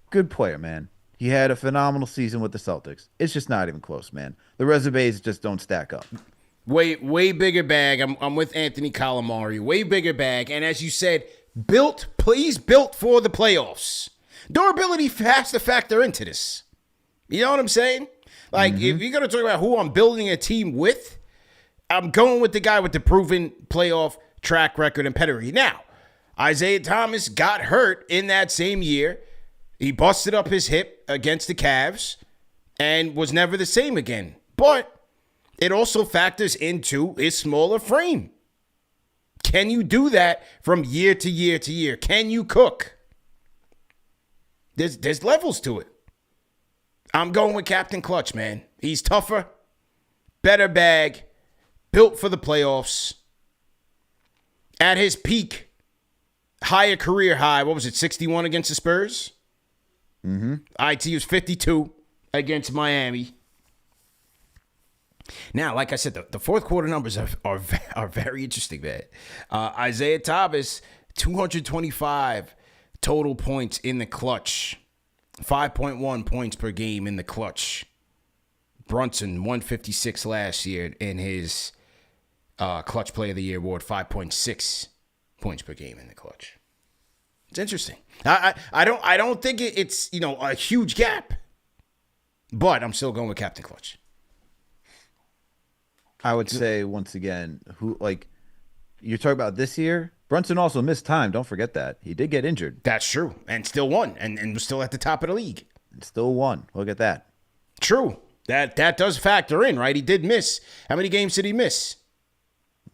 good player, man. He had a phenomenal season with the Celtics. It's just not even close, man. The resumes just don't stack up. Way bigger bag. I'm with Anthony Calamari. Way bigger bag. And as you said, built for the playoffs. Durability has to factor into this. You know what I'm saying? Like, if you're going to talk about who I'm building a team with, I'm going with the guy with the proven playoff track record and pedigree. Now, Isaiah Thomas got hurt in that same year. He busted up his hip against the Cavs and was never the same again. But it also factors into his smaller frame. Can you do that from year to year to year? Can you cook? There's levels to it. I'm going with Captain Clutch, man. He's tougher, better bag, built for the playoffs. At his peak, higher career high, what was it, 61 against the Spurs? Mm-hmm. IT was 52 against Miami. Now, like I said, the fourth quarter numbers are very interesting, man. Isaiah Thomas, 225 total points in the clutch. 5.1 points per game in the clutch. Brunson, 156 last year in his Clutch Player of the Year award, 5.6 points per game in the clutch. It's interesting. I don't think it's a huge gap, but I'm still going with Captain Clutch. I would say once again, you're talking about this year. Brunson also missed time. Don't forget that he did get injured. That's true, and still won, and was still at the top of the league. And still won. Look at that. True. That does factor in, right? He did miss. How many games did he miss?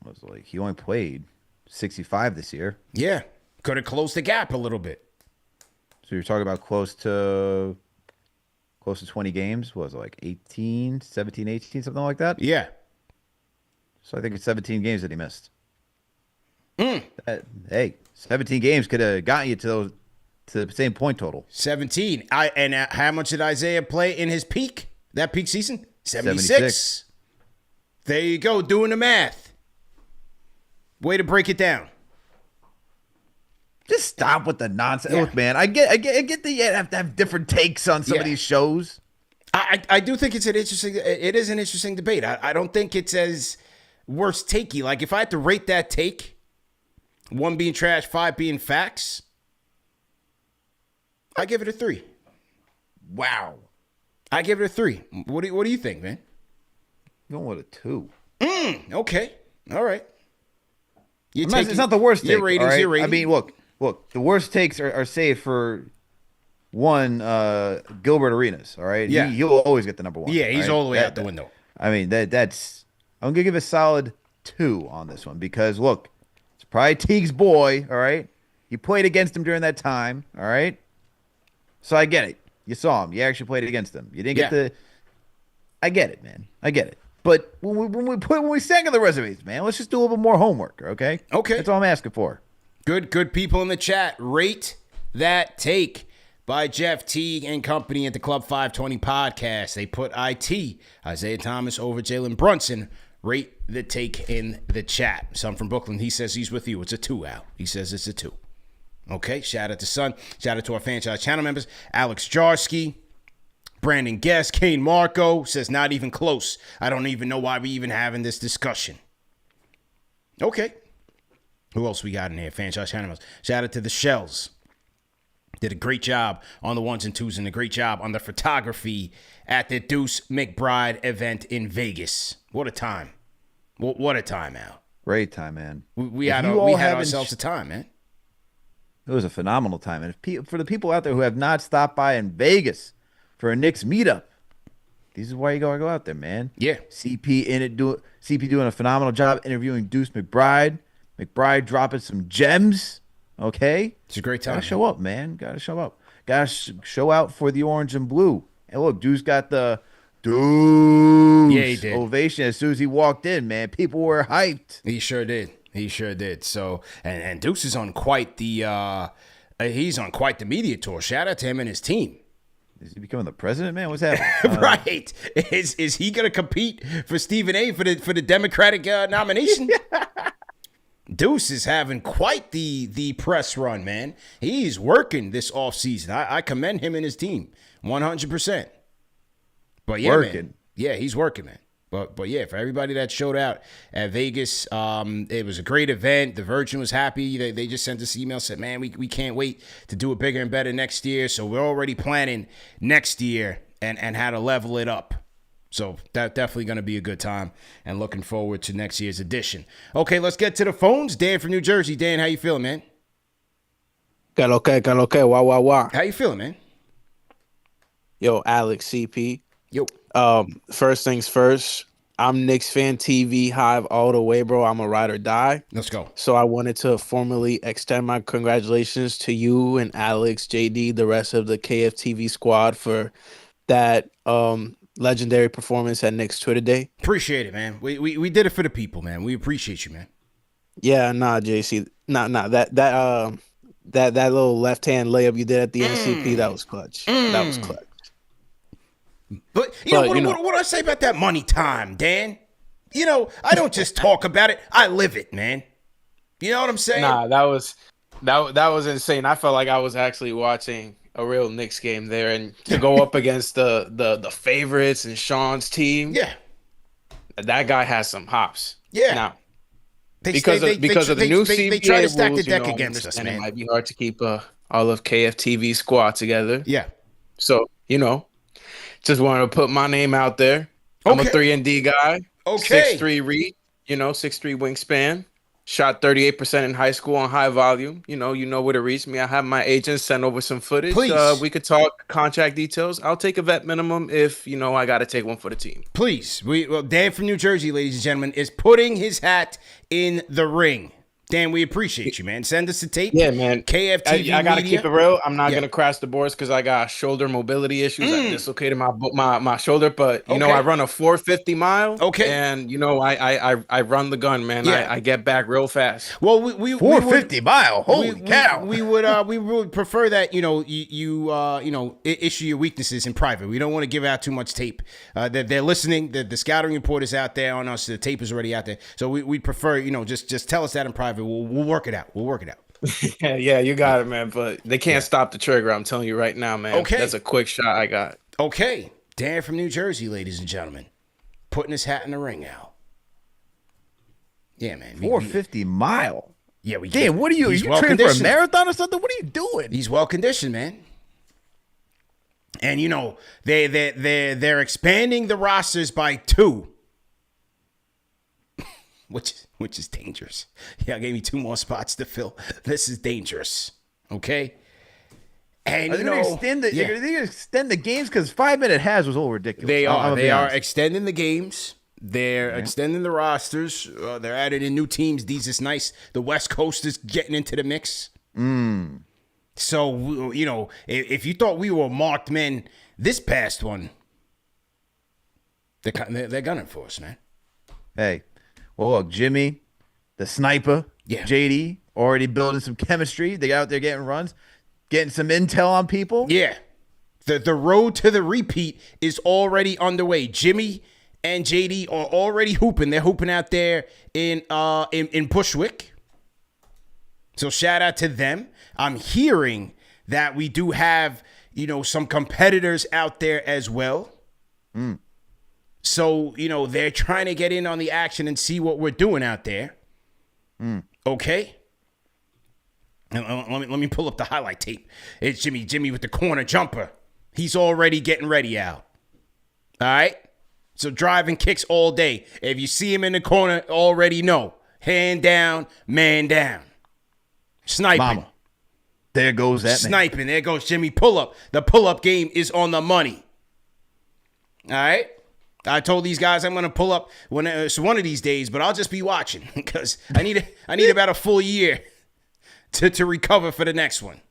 It was like he only played 65 this year. Yeah, could have closed the gap a little bit. So you're talking about close to 20 games. What was it, like 18, 17, 18, something like that? Yeah. So I think it's 17 games that he missed. Hey, 17 games could have gotten you to the same point total. 17. How much did Isaiah play in his peak? That peak season? 76. There you go, doing the math. Way to break it down. Just stop with the nonsense. Yeah. Look, man, I get that you have to have different takes on some of these shows. I do think it is an interesting debate. I don't think it's as worst takey. Like, if I had to rate that take, 1 being trash, 5 being facts, I give it a 3. Wow. I give it a 3. What do you think, man? Going with a 2. Okay. All right. It's not the worst take. Your ratings, all right? your ratings. I mean, look. The worst takes are saved for one Gilbert Arenas. All right. Yeah. He'll always get the number 1. Yeah, he's all right? all the way out the window. I mean, that's. I'm gonna give a solid 2 on this one because look, it's probably Teague's boy. All right. You played against him during that time. All right. So I get it. You saw him. You actually played against him. You didn't get the. I get it, man. I get it. But when we second the resumes, man, let's just do a little bit more homework, okay? Okay. That's all I'm asking for. Good people in the chat. Rate that take by Jeff Teague and company at the Club 520 podcast. They put Isaiah Thomas over Jalen Brunson. Rate the take in the chat. Son from Brooklyn, he says he's with you. It's a 2, Al. He says it's a 2. Okay, shout out to Son. Shout out to our Fanchise channel members. Alex Jarsky, Brandon Guest, Kane Marco says not even close. I don't even know why we even having this discussion. Okay. Who else we got in here? Fanchise channel members. Shout out to the Shells. Did a great job on the 1s and 2s and a great job on the photography at the Deuce McBride event in Vegas. What a time. What a time, Al. Great time, man. We had ourselves a time, man. It was a phenomenal time. And for the people out there who have not stopped by in Vegas for a Knicks meetup, this is why you gotta go out there, man. Yeah. CP doing a phenomenal job interviewing Deuce McBride. McBride dropping some gems. Okay? It's a great time. Gotta show up, man. Gotta show up. Gotta show out for the orange and blue. And look, Deuce got the ovation as soon as he walked in, man. People were hyped. He sure did. So, and Deuce is on quite the media tour. Shout out to him and his team. Is he becoming the president, man? What's happening? Right. Is he gonna compete for Stephen A for the Democratic nomination? Deuce is having quite the press run, man. He's working this offseason. I commend him and his team 100%. But yeah, working. Man. Yeah, he's working, man. But yeah, for everybody that showed out at Vegas, it was a great event. The Virgin was happy. They just sent us an email, said, man, we can't wait to do it bigger and better next year. So we're already planning next year and how to level it up. So that's definitely going to be a good time and looking forward to next year's edition. Okay, let's get to the phones. Dan from New Jersey. Dan, how you feeling, man? Que lo que, wah. How you feeling, man? Yo, Alex CP. Yo. First things first, I'm KnicksFanTV Hive all the way, bro. I'm a ride or die. Let's go. So I wanted to formally extend my congratulations to you and Alex, JD, the rest of the KFTV squad for that legendary performance at Knicks Twitter Day. Appreciate it, man. We did it for the people, man. We appreciate you, man. Yeah, nah, JC, that little left hand layup you did at the NCP, that was clutch. That was clutch. But what do I say about that money time, Dan? You know, I don't just talk about it; I live it, man. You know what I'm saying? Nah, that was insane. I felt like I was actually watching a real Knicks game there, and to go up against the favorites and Sean's team. Yeah, that guy has some hops. Yeah. Now, because of the new CBA they try to stack rules, the deck against us, man. It might be hard to keep all of KFTV squad together. Yeah. So, just wanted to put my name out there. I'm a 3-and-D guy. Okay. 6'3" read, 6'3" wingspan. Shot 38% in high school on high volume. You know where to reach me. I have my agent send over some footage. Please. We could talk contract details. I'll take a vet minimum if, I got to take one for the team. Please. Dan from New Jersey, ladies and gentlemen, is putting his hat in the ring. Dan, we appreciate you, man. Send us the tape. Yeah, man. KFTV I got to Media. keep it real. I'm not going to crash the boards because I got shoulder mobility issues. I dislocated my shoulder, but, I run a 450 mile. Okay. And, I run the gun, man. Yeah. I get back real fast. Well, we 450 mile. Holy cow. We would prefer that, you issue your weaknesses in private. We don't want to give out too much tape. They're listening. The scouting report is out there on us. The tape is already out there. So we'd prefer, just tell us that in private. We'll work it out. Yeah, you got it, man. But they can't stop the trigger. I'm telling you right now, man. Okay. That's a quick shot I got. Okay. Dan from New Jersey, ladies and gentlemen. Putting his hat in the ring, Al. Yeah, man. 450 mile. Yeah, Dan, what are you? Are you training for a marathon or something? What are you doing? He's well conditioned, man. And they're expanding the rosters by 2. Which is dangerous. Yeah, I gave me 2 more spots to fill. This is dangerous. Okay? And they're going to extend the games because 5-minute has was all ridiculous. They are extending the games. They're extending the rosters. They're adding in new teams. These is nice. The West Coast is getting into the mix. So, if you thought we were marked men this past one, they're gunning for us, man. Hey. Well, look, Jimmy, the sniper, JD, already building some chemistry. They got out there getting runs, getting some intel on people. Yeah. The road to the repeat is already underway. Jimmy and JD are already hooping. They're hooping out there in Bushwick. So shout out to them. I'm hearing that we do have, some competitors out there as well. So, they're trying to get in on the action and see what we're doing out there. Okay? And let me pull up the highlight tape. It's Jimmy with the corner jumper. He's already getting ready out. All right? So driving kicks all day. If you see him in the corner, already know. Hand down, man down. Sniping. Mama. There goes that Sniping. Man. There goes Jimmy pull-up. The pull-up game is on the money. All right? I told these guys I'm going to pull up one of these days, but I'll just be watching because I need about a full year to recover for the next one.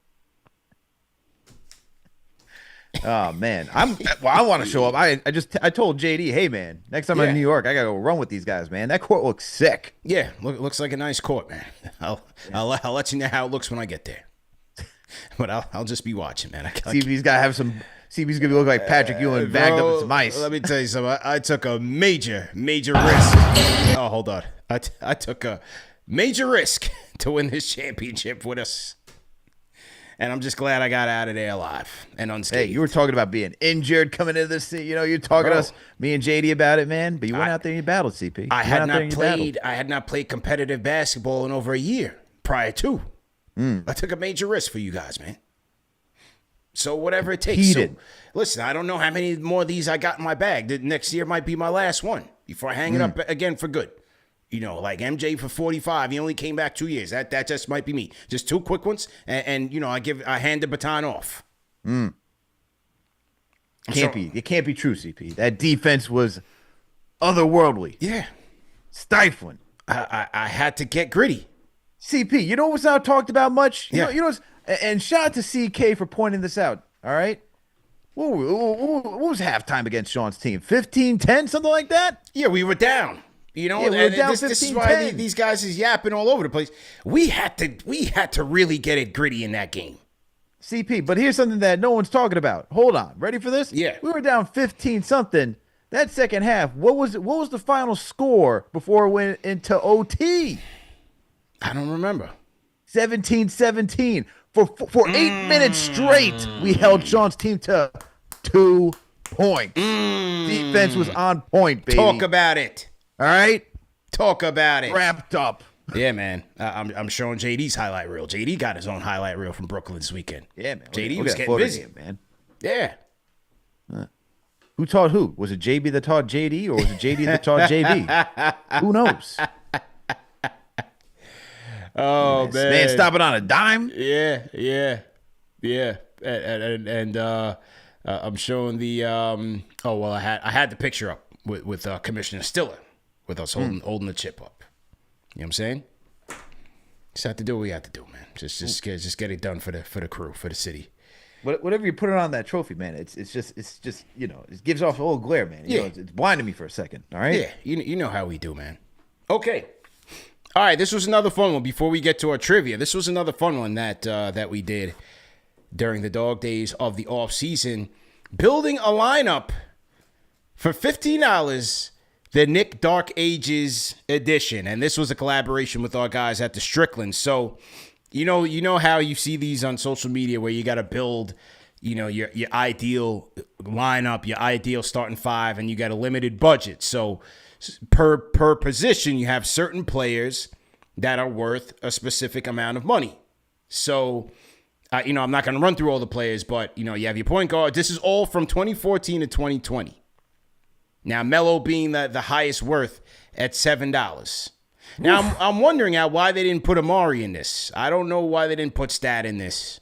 Oh man, I want to show up. I told JD, hey man, next time I'm in New York, I gotta go run with these guys, man. That court looks sick. Yeah, looks like a nice court, man. I'll let you know how it looks when I get there. But I'll just be watching, man. CB's gotta have some. CB's gonna look like Patrick Ewing bagged up with some ice. Let me tell you something. I took a major risk. Oh, hold on. I took a major risk to win this championship with us. And I'm just glad I got out of there alive and unscathed. Hey, you were talking about being injured coming into this. You're talking to us, me and JD about it, man. But you went out there and you battled, CP. I had not played competitive basketball in over a year prior to. I took a major risk for you guys, man. So whatever it takes. So, listen, I don't know how many more of these I got in my bag. The next year might be my last one before I hang it up again for good. Like MJ for 45, he only came back 2 years. That just might be me. Just 2 quick ones, and I hand the baton off. It can't be true, CP. That defense was otherworldly. Yeah, stifling. I had to get gritty. CP, you know what's not talked about much? Yeah. And shout out to CK for pointing this out. All right, what was halftime against Sean's team? 15-10, something like that? Yeah, we were down. You know, Yeah, we were down this is 15-10. why these guys is yapping all over the place. We had to really get it gritty in that game. CP, but here's something that no one's talking about. Hold on. Ready for this? Yeah. We were down 15-something. That second half, what was the final score before it went into OT? I don't remember. 17-17. For 8 minutes straight, we held Sean's team to 2 points. Defense was on point, baby. Talk about it. All right? Talk about it. Wrapped up. Yeah, man. I'm showing JD's highlight reel. JD got his own highlight reel from Brooklyn this weekend. Yeah, man. JD was getting busy, man. Yeah. Who taught who? Was it JB that taught JD, or was it JD that taught JB? Who knows? Oh man, man, stopping on a dime. Yeah. And I'm showing the I had the picture up with Commissioner Stiller with us holding the chip up. You know what I'm saying? Just have to do what we have to do, man. Just get it done for the crew, for the city. Whatever you put it on that trophy, man, it's just it gives off a little glare, man. You know, it's blinding me for a second. All right. Yeah, you know how we do, man. Okay. All right, this was another fun one. Before we get to our trivia, this was another fun one that we did during the dog days of the off season, building a lineup for $15. The Nick Dark Ages edition, and this was a collaboration with our guys at the Strickland. So, you know how you see these on social media where you got to build, your ideal lineup, your ideal starting five, and you got a limited budget. So, per position, you have certain players that are worth a specific amount of money. So, I'm not going to run through all the players, but you have your point guard. This is all from 2014 to 2020. Now, Melo being the highest worth at $7. Now, I'm wondering why they didn't put Amari in this. I don't know why they didn't put Stat in this.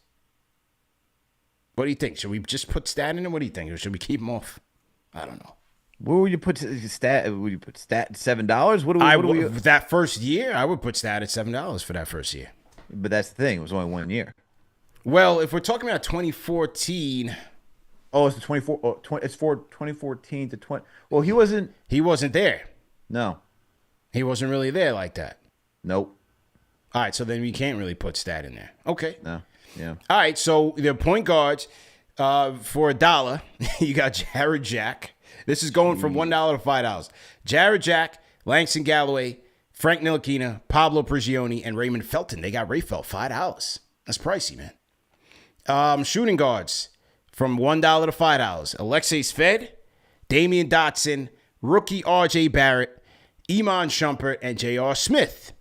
What do you think? Should we just put Stat in it? What do you think? Or should we keep him off? I don't know. Where would you put Stat? Would you put Stat at $7? What do we? That first year, I would put Stat at $7 for that first year. But that's the thing. It was only 1 year. Well, if we're talking about 2014... Oh, it's the 24. Oh, it's for 2014 to 20. Well, he wasn't there. No. He wasn't really there like that. Nope. All right, so then we can't really put Stat in there. Okay. No. Yeah. All right, so the point guards for $1, you got Jared Jack. This is going from $1 to $5. Jared Jack, Langston Galloway, Frank Ntilikina, Pablo Prigioni, and Raymond Felton. They got Ray Felt, $5. That's pricey, man. Shooting guards. From $1 to $5. Alexei Sfed, Damian Dotson, rookie R.J. Barrett, Iman Shumpert, and J.R. Smith.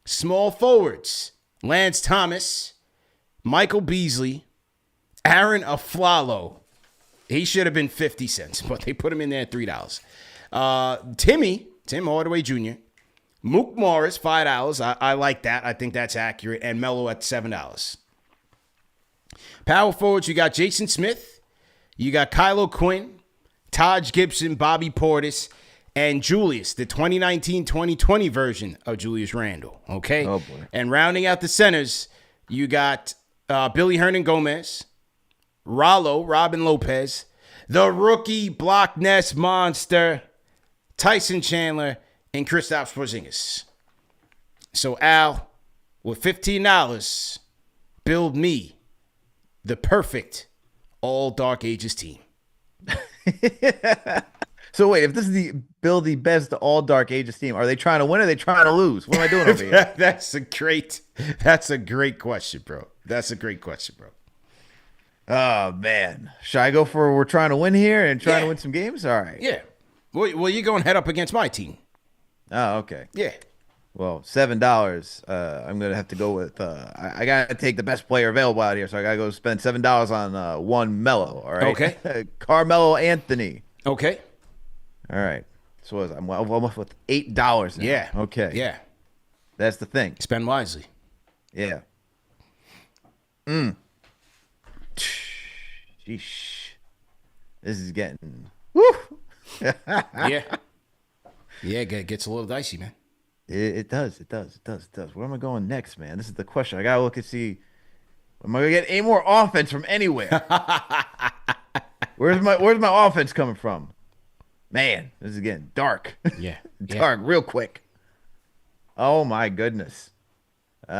Small forwards, Lance Thomas, Michael Beasley, Aaron Aflalo. He should have been 50 cents, but they put him in there at $3. Tim Hardaway Jr., Mook Morris, $5. I like that. I think that's accurate. And Melo at $7. Power forwards, you got Jason Smith, you got Kylo Quinn, Taj Gibson, Bobby Portis, and Julius, the 2019-2020 version of Julius Randle. Okay? Oh, boy. And rounding out the centers, you got Billy Hernan-Gomez, Rollo, Robin Lopez, the rookie Block Ness monster, Tyson Chandler, and Kristaps Porzingis. So, Al, with $15, build me the perfect all Dark Ages team. So wait, if this is the best all Dark Ages team, are they trying to win or are they trying to lose? What am I doing over here? That's a great question, bro. That's a great question, bro. Oh man. Should I go for we're trying to win here and trying to win some games? All right. Yeah. Well, you're going head up against my team. Oh, okay. Yeah. Well, $7. I'm gonna have to go with. I gotta take the best player available out here, so I gotta go spend $7 on one Melo. All right. Okay. Carmelo Anthony. Okay. All right. So I'm almost with $8 now. Yeah. Okay. Yeah. That's the thing. Spend wisely. Yeah. Sheesh. This is getting. Woo. Yeah. Yeah. It gets a little dicey, man. It does. Where am I going next, man? This is the question. I gotta look and see. Am I gonna get any more offense from anywhere? Where's my offense coming from? Man, this is getting dark. Yeah. Dark, real quick. Oh my goodness. You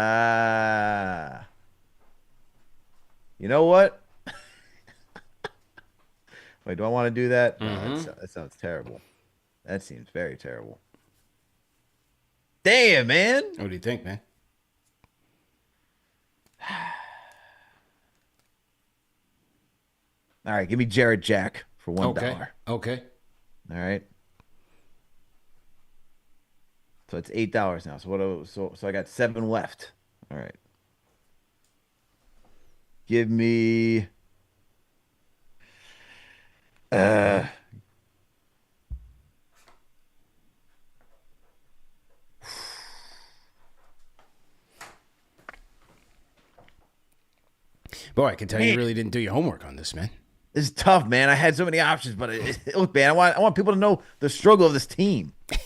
know what? Wait, do I want to do that? No, that sounds terrible. That seems very terrible. Damn, man. What do you think, man? All right, give me Jared Jack for $1. Okay. All right. So it's $8 now. So I got 7 left. All right. Give me Boy, I can tell you really didn't do your homework on this, man. This is tough, man. I had so many options, but look, man, I want people to know the struggle of this team. This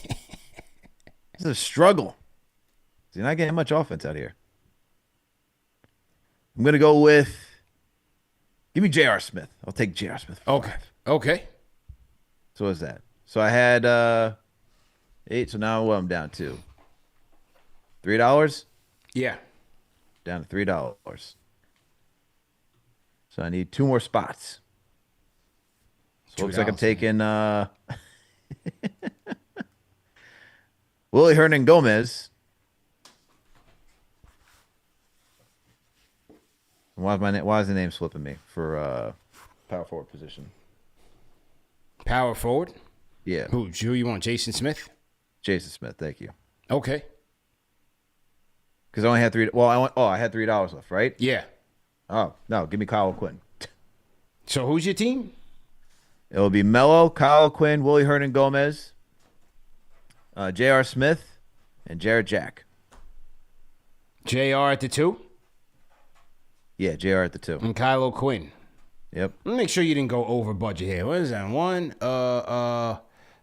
is a struggle. You're not getting much offense out here. I'm gonna go with. Give me J.R. Smith. I'll take J.R. Smith. Okay. So what's that? So I had 8. So now I'm down to $3. Yeah. Down to $3. So I need 2 more spots. So it looks like I'm taking Willie Hernan Gomez. Why is the name slipping me for power forward position? Power forward? Yeah. Who you want? Jason Smith? Jason Smith, thank you. Okay. Because I only had 3. Well, I had $3 left, right? Yeah. Oh no, give me Kyle Quinn. So who's your team? It will be Melo, Kyle Quinn, Willie Hernan Gomez, J.R. Smith, and Jared Jack. JR at the 2? Yeah, JR at the 2. And Kylo Quinn. Yep. Let me make sure you didn't go over budget here. What is that? 1,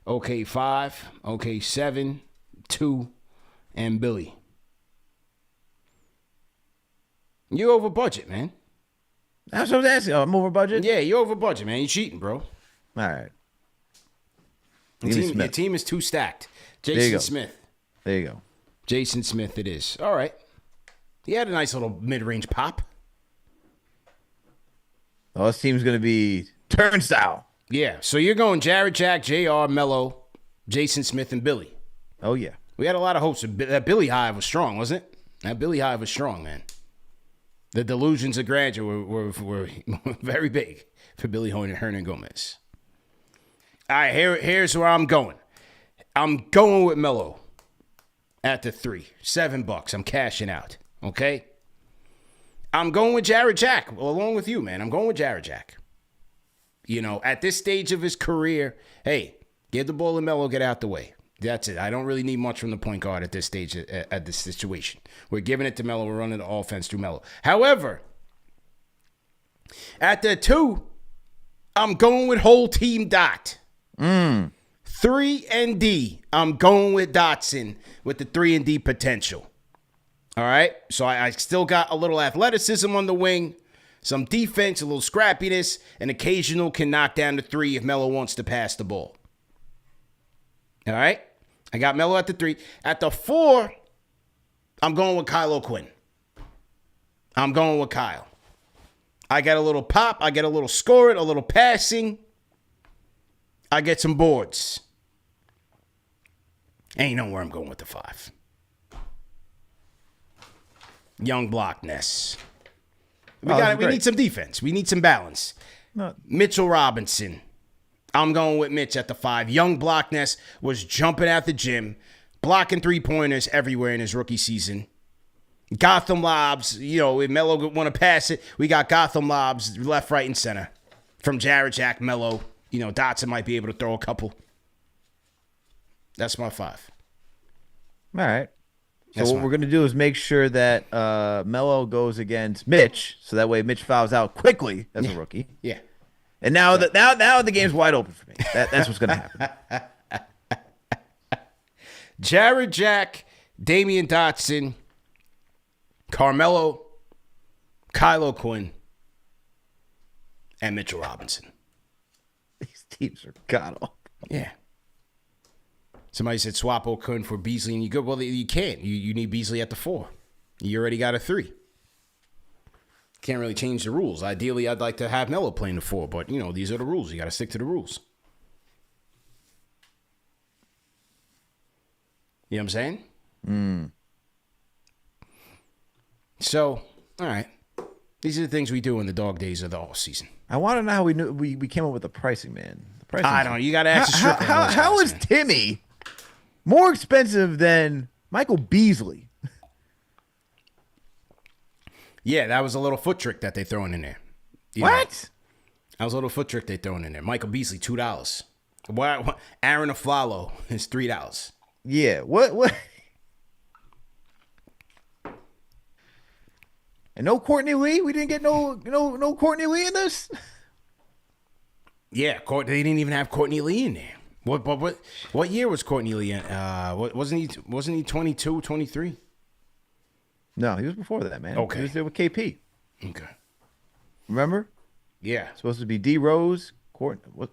okay, 5, okay, 7, 2, and Billy. You over budget, man. That's what I was asking. I'm over budget? Yeah, you over budget, man. You cheating, bro. All right. Your team is too stacked. you Jason go. Smith. There you go. Jason Smith it is. All right. He had a nice little mid-range pop. Oh, this team's going to be turnstile. Yeah, so you're going Jared Jack, JR, Mello, Jason Smith, and Billy. Oh, yeah. We had a lot of hopes. That Billy Hive was strong, wasn't it? That Billy Hive was strong, man. The delusions of grandeur were very big for Billy Hernan Gomez. All right, here's where I'm going. I'm going with Mello at the 3. $7. I'm cashing out. Okay? I'm going with Jared Jack along with you, man. I'm going with Jared Jack. You know, at this stage of his career, hey, give the ball to Mello, get out the way. That's it. I don't really need much from the point guard at this stage, at this situation. We're giving it to Mello. We're running the offense through Mello. However, at the 2, I'm going with whole team Dot. 3 and D. I'm going with Dotson with the 3 and D potential. All right? So I still got a little athleticism on the wing, some defense, a little scrappiness, and occasional can knock down the 3 if Mello wants to pass the ball. All right? I got Mello at the 3. At the 4, I'm going with Kylo Quinn. I'm going with Kyle. I got a little pop. I get a little scoring, a little passing. I get some boards. And you know where I'm going with the 5. Young Blockness. We need some defense. We need some balance. Mitchell Robinson. I'm going with Mitch at the 5. Young Blockness was jumping at the gym, blocking 3-pointers everywhere in his rookie season. Gotham lobs, you know, if Melo want to pass it, we got Gotham lobs left, right, and center. From Jared Jack, Melo. You know, Dotson might be able to throw a couple. That's my 5. All right. So what we're going to do is make sure that Melo goes against Mitch, so that way Mitch fouls out quickly as a rookie. Yeah. And now the game's wide open for me. That's what's going to happen. Jared Jack, Damian Dotson, Carmelo, Kylo Quinn, and Mitchell Robinson. teams are god awful. Yeah. Somebody said swap O'Kun for Beasley, and you go, well, you can't. You need Beasley at the 4. You already got a 3. Can't really change the rules. Ideally, I'd like to have Melo playing the 4, but, these are the rules. You got to stick to the rules. You know what I'm saying? So, all right. These are the things we do in the dog days of the off season. I want to know how we came up with the pricing, man. The pricing. I don't know. You got to ask the how is Timmy more expensive than Michael Beasley? Yeah, that was a little foot trick that they throwing in there. What? That was a little foot trick they throwing in there. Michael Beasley, $2. Aaron Aflalo is $3. Yeah. What? And no Courtney Lee? We didn't get no Courtney Lee in this? Yeah, they didn't even have Courtney Lee in there. What year was Courtney Lee in? Wasn't he 22, 23? No, he was before that, man. Okay. He was there with KP. Okay. Remember? Yeah. Supposed to be D Rose, Courtney. What?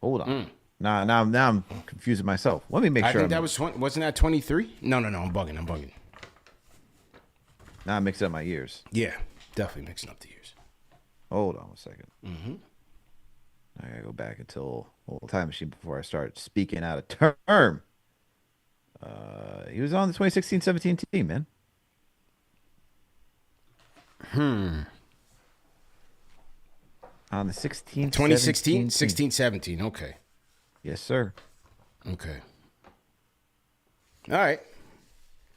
Hold on. Now I'm confusing myself. Let me make sure. I think that was 20. Wasn't that 23? No. I'm bugging. Now I'm mixing up my years. Yeah, definitely mixing up the years. Hold on a second. Mm-hmm. I gotta go back until a little time machine before I start speaking out of term. He was on the 2016-17 team, man. On the 2016, 16-17. Okay. Yes, sir. Okay. All right.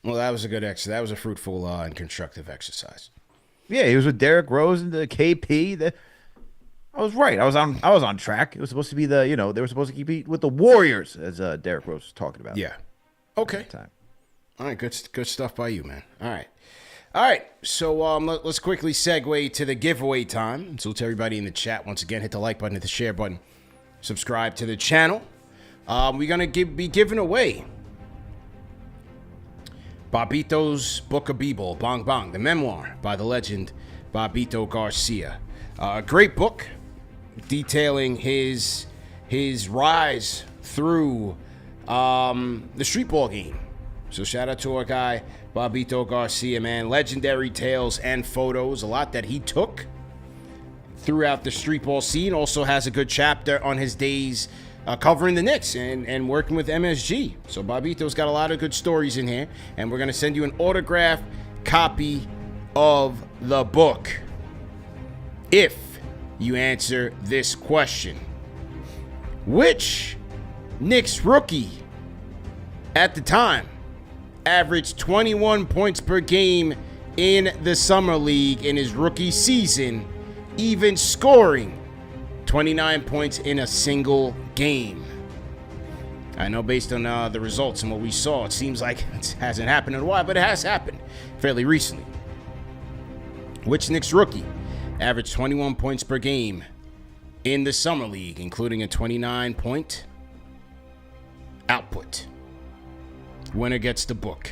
Well, that was a good exercise. That was a fruitful and constructive exercise. Yeah, he was with Derrick Rose and the KP. I was right. I was on track. It was supposed to be they were supposed to compete with the Warriors, as Derrick Rose was talking about. Yeah. Okay. Time. All right. Good stuff by you, man. All right. So let's quickly segue to the giveaway time. So to everybody in the chat, once again, hit the like button, hit the share button, subscribe to the channel. We're gonna be giving away Bobbito's Book of Bible, Bong Bong, the memoir by the legend Bobbito Garcia. A great book detailing his rise through the street ball game. So shout out to our guy Bobbito Garcia, man. Legendary tales and photos, a lot that he took throughout the street ball scene. Also has a good chapter on his days covering the Knicks and working with MSG. So Bobbito's got a lot of good stories in here, and we're going to send you an autographed copy of the book if you answer this question. Which Knicks rookie at the time averaged 21 points per game in the Summer League in his rookie season, even scoring 29 points in a single game? I know based on the results and what we saw, it seems like it hasn't happened in a while, but it has happened fairly recently. Which Knicks rookie averaged 21 points per game in the Summer League, including a 29-point output? Winner gets the book.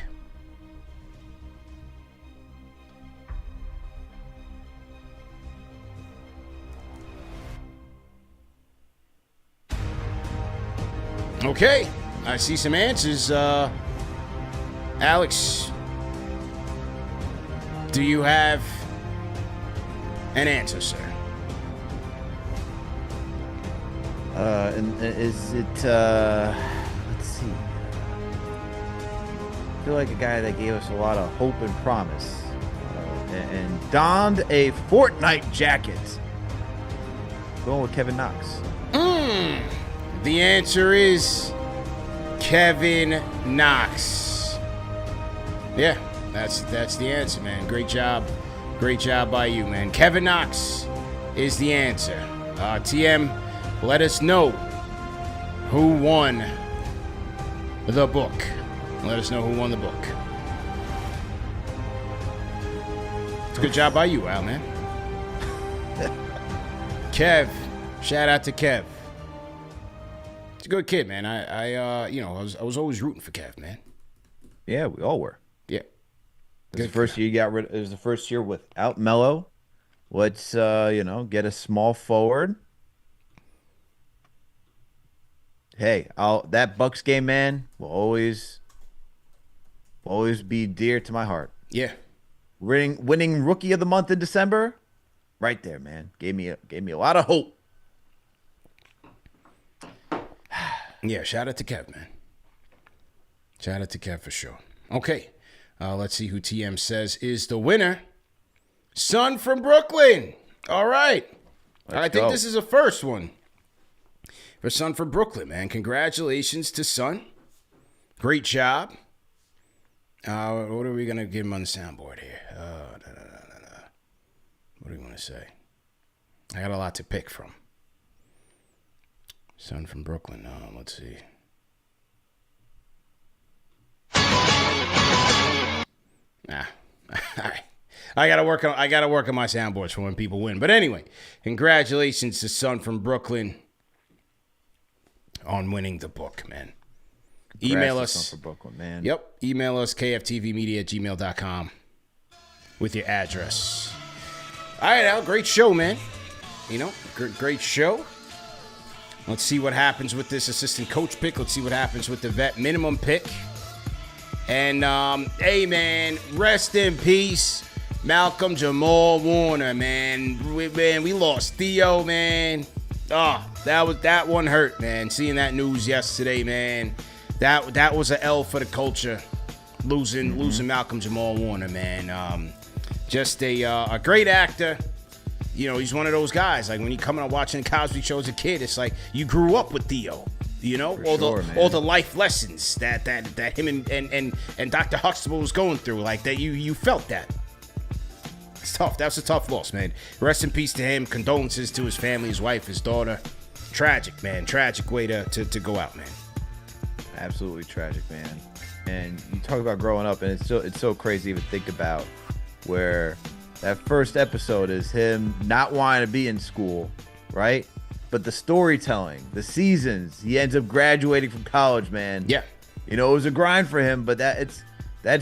Okay, I see some answers. Alex, do you have an answer, sir? And is it? Let's see. I feel like a guy that gave us a lot of hope and promise, and donned a Fortnite jacket. Going with Kevin Knox. The answer is Kevin Knox. Yeah, that's the answer, man. Great job by you, man. Kevin Knox is the answer. TM, let us know who won the book. Let us know who won the book. It's a good job by you, Al, man. Kev, shout out to Kev. He's a good kid, man. I was always rooting for Kev, man. Yeah, we all were. Yeah. It was the first year you got rid. It was the first year without Melo. Let's get a small forward hey, that Bucks game, man, will always be dear to my heart. Yeah. Winning Rookie of the Month in December, right there, man. Gave me a lot of hope. Yeah, shout out to Kev, man. Shout out to Kev for sure. Okay, let's see who TM says is the winner. Son from Brooklyn. All right. I think this is a first one for Son from Brooklyn, man. Congratulations to Son. Great job. What are we going to give him on the soundboard here? What do you want to say? I got a lot to pick from. Son from Brooklyn. Let's see. All right. I gotta work on my soundboards for when people win. But anyway, congratulations to Son from Brooklyn on winning the book, man. Email us. Son from Brooklyn, man. Yep. Email us kftvmedia@gmail.com with your address. All right, Al. Great show, man. Great show. Let's see what happens with this assistant coach pick. Let's see what happens with the vet minimum pick. And, hey, man, rest in peace, Malcolm Jamal Warner, man. We lost Theo, man. Oh, that one hurt, man. Seeing that news yesterday, man. That was an L for the culture. Losing Malcolm Jamal Warner, man. Just a great actor. He's one of those guys. Like when you come out watching the Cosby Show as a kid, it's like you grew up with Theo. All the life lessons that him and Dr. Huxtable was going through, like that you felt that. It's tough. That was a tough loss, man. Rest in peace to him. Condolences to his family, his wife, his daughter. Tragic, man. Tragic way to go out, man. Absolutely tragic, man. And you talk about growing up, and it's so crazy to even think about where that first episode is him not wanting to be in school, right? But the storytelling, the seasons, he ends up graduating from college, man. Yeah. It was a grind for him, but that's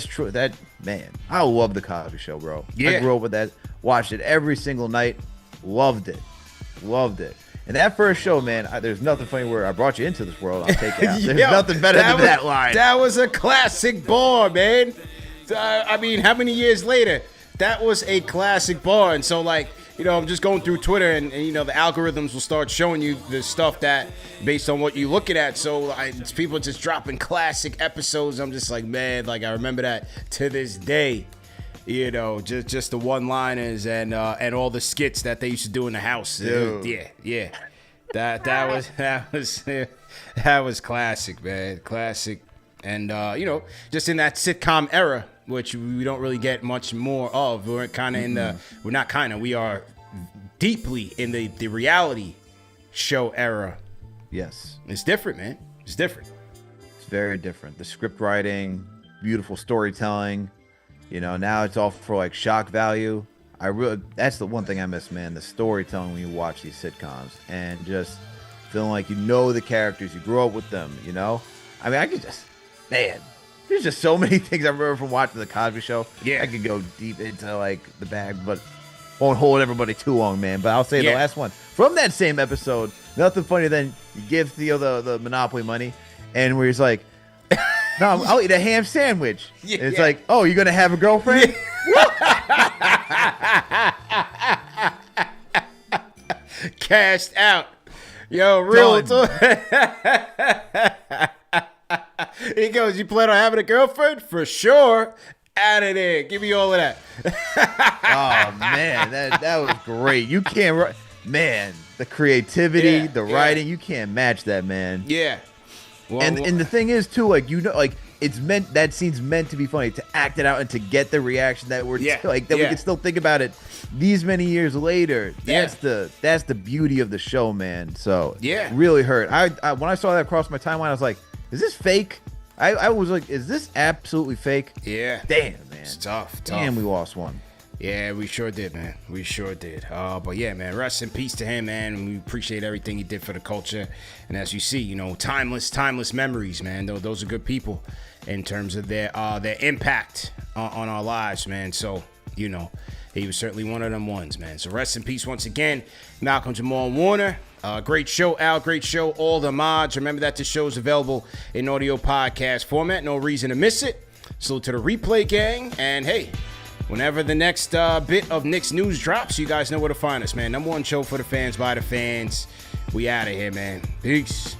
true. That, man, I love the Cosby Show, bro. Yeah. I grew up with that, watched it every single night, loved it. And that first show, man, there's nothing funny where I brought you into this world, I'll take it out. There's nothing better than that line. That was a classic bar, man. I mean, how many years later? That was a classic bar. And so, like, I'm just going through Twitter and the algorithms will start showing you the stuff that based on what you're looking at. So people are just dropping classic episodes. I'm just like, man, like I remember that to this day. Just the one-liners and all the skits that they used to do in the house. Dude. Yeah. That was classic, man. Classic. And just in that sitcom era, which we don't really get much more of. We're kind of we are deeply in the reality show era. Yes. It's different, man. It's different. It's very different. The script writing, beautiful storytelling. Now it's all for like shock value. That's the one thing I miss, man. The storytelling when you watch these sitcoms and just feeling like the characters, you grew up with them. I mean, there's just so many things I remember from watching the Cosby Show. Yeah, I could go deep into like the bag, but won't hold everybody too long, man. But I'll say the last one from that same episode. Nothing funnier than you give Theo the Monopoly money, and where he's like, "No, I'll eat a ham sandwich." And it's like, "Oh, you're gonna have a girlfriend?" Cashed out. Yo, real talk. He goes, "You plan on having a girlfriend?" "For sure." "Out of there. Give me all of that." Oh, man. That was great. You can't... Man, the creativity, the writing, you can't match that, man. Yeah. Well, and the thing is, too, like, that scene's meant to be funny, to act it out and to get the reaction that we can still think about it these many years later. That's the beauty of the show, man. So, yeah. Really hurt. I when I saw that across my timeline, I was like, is this fake? I was like, is this absolutely fake? Yeah. Damn, man. It's tough. Damn, we lost one. Yeah, we sure did, man. We sure did. But yeah, man, rest in peace to him, man. And we appreciate everything he did for the culture. And as you see, timeless memories, man. Those are good people in terms of their impact on our lives, man. So, he was certainly one of them ones, man. So rest in peace once again, Malcolm Jamal Warner. Great show, Al. Great show, all the mods. Remember that the show is available in audio podcast format. No reason to miss it. Salute to the replay gang. And hey, whenever the next bit of Knicks news drops, you guys know where to find us, man. #1 show for the fans, by the fans. We out of here, man. Peace.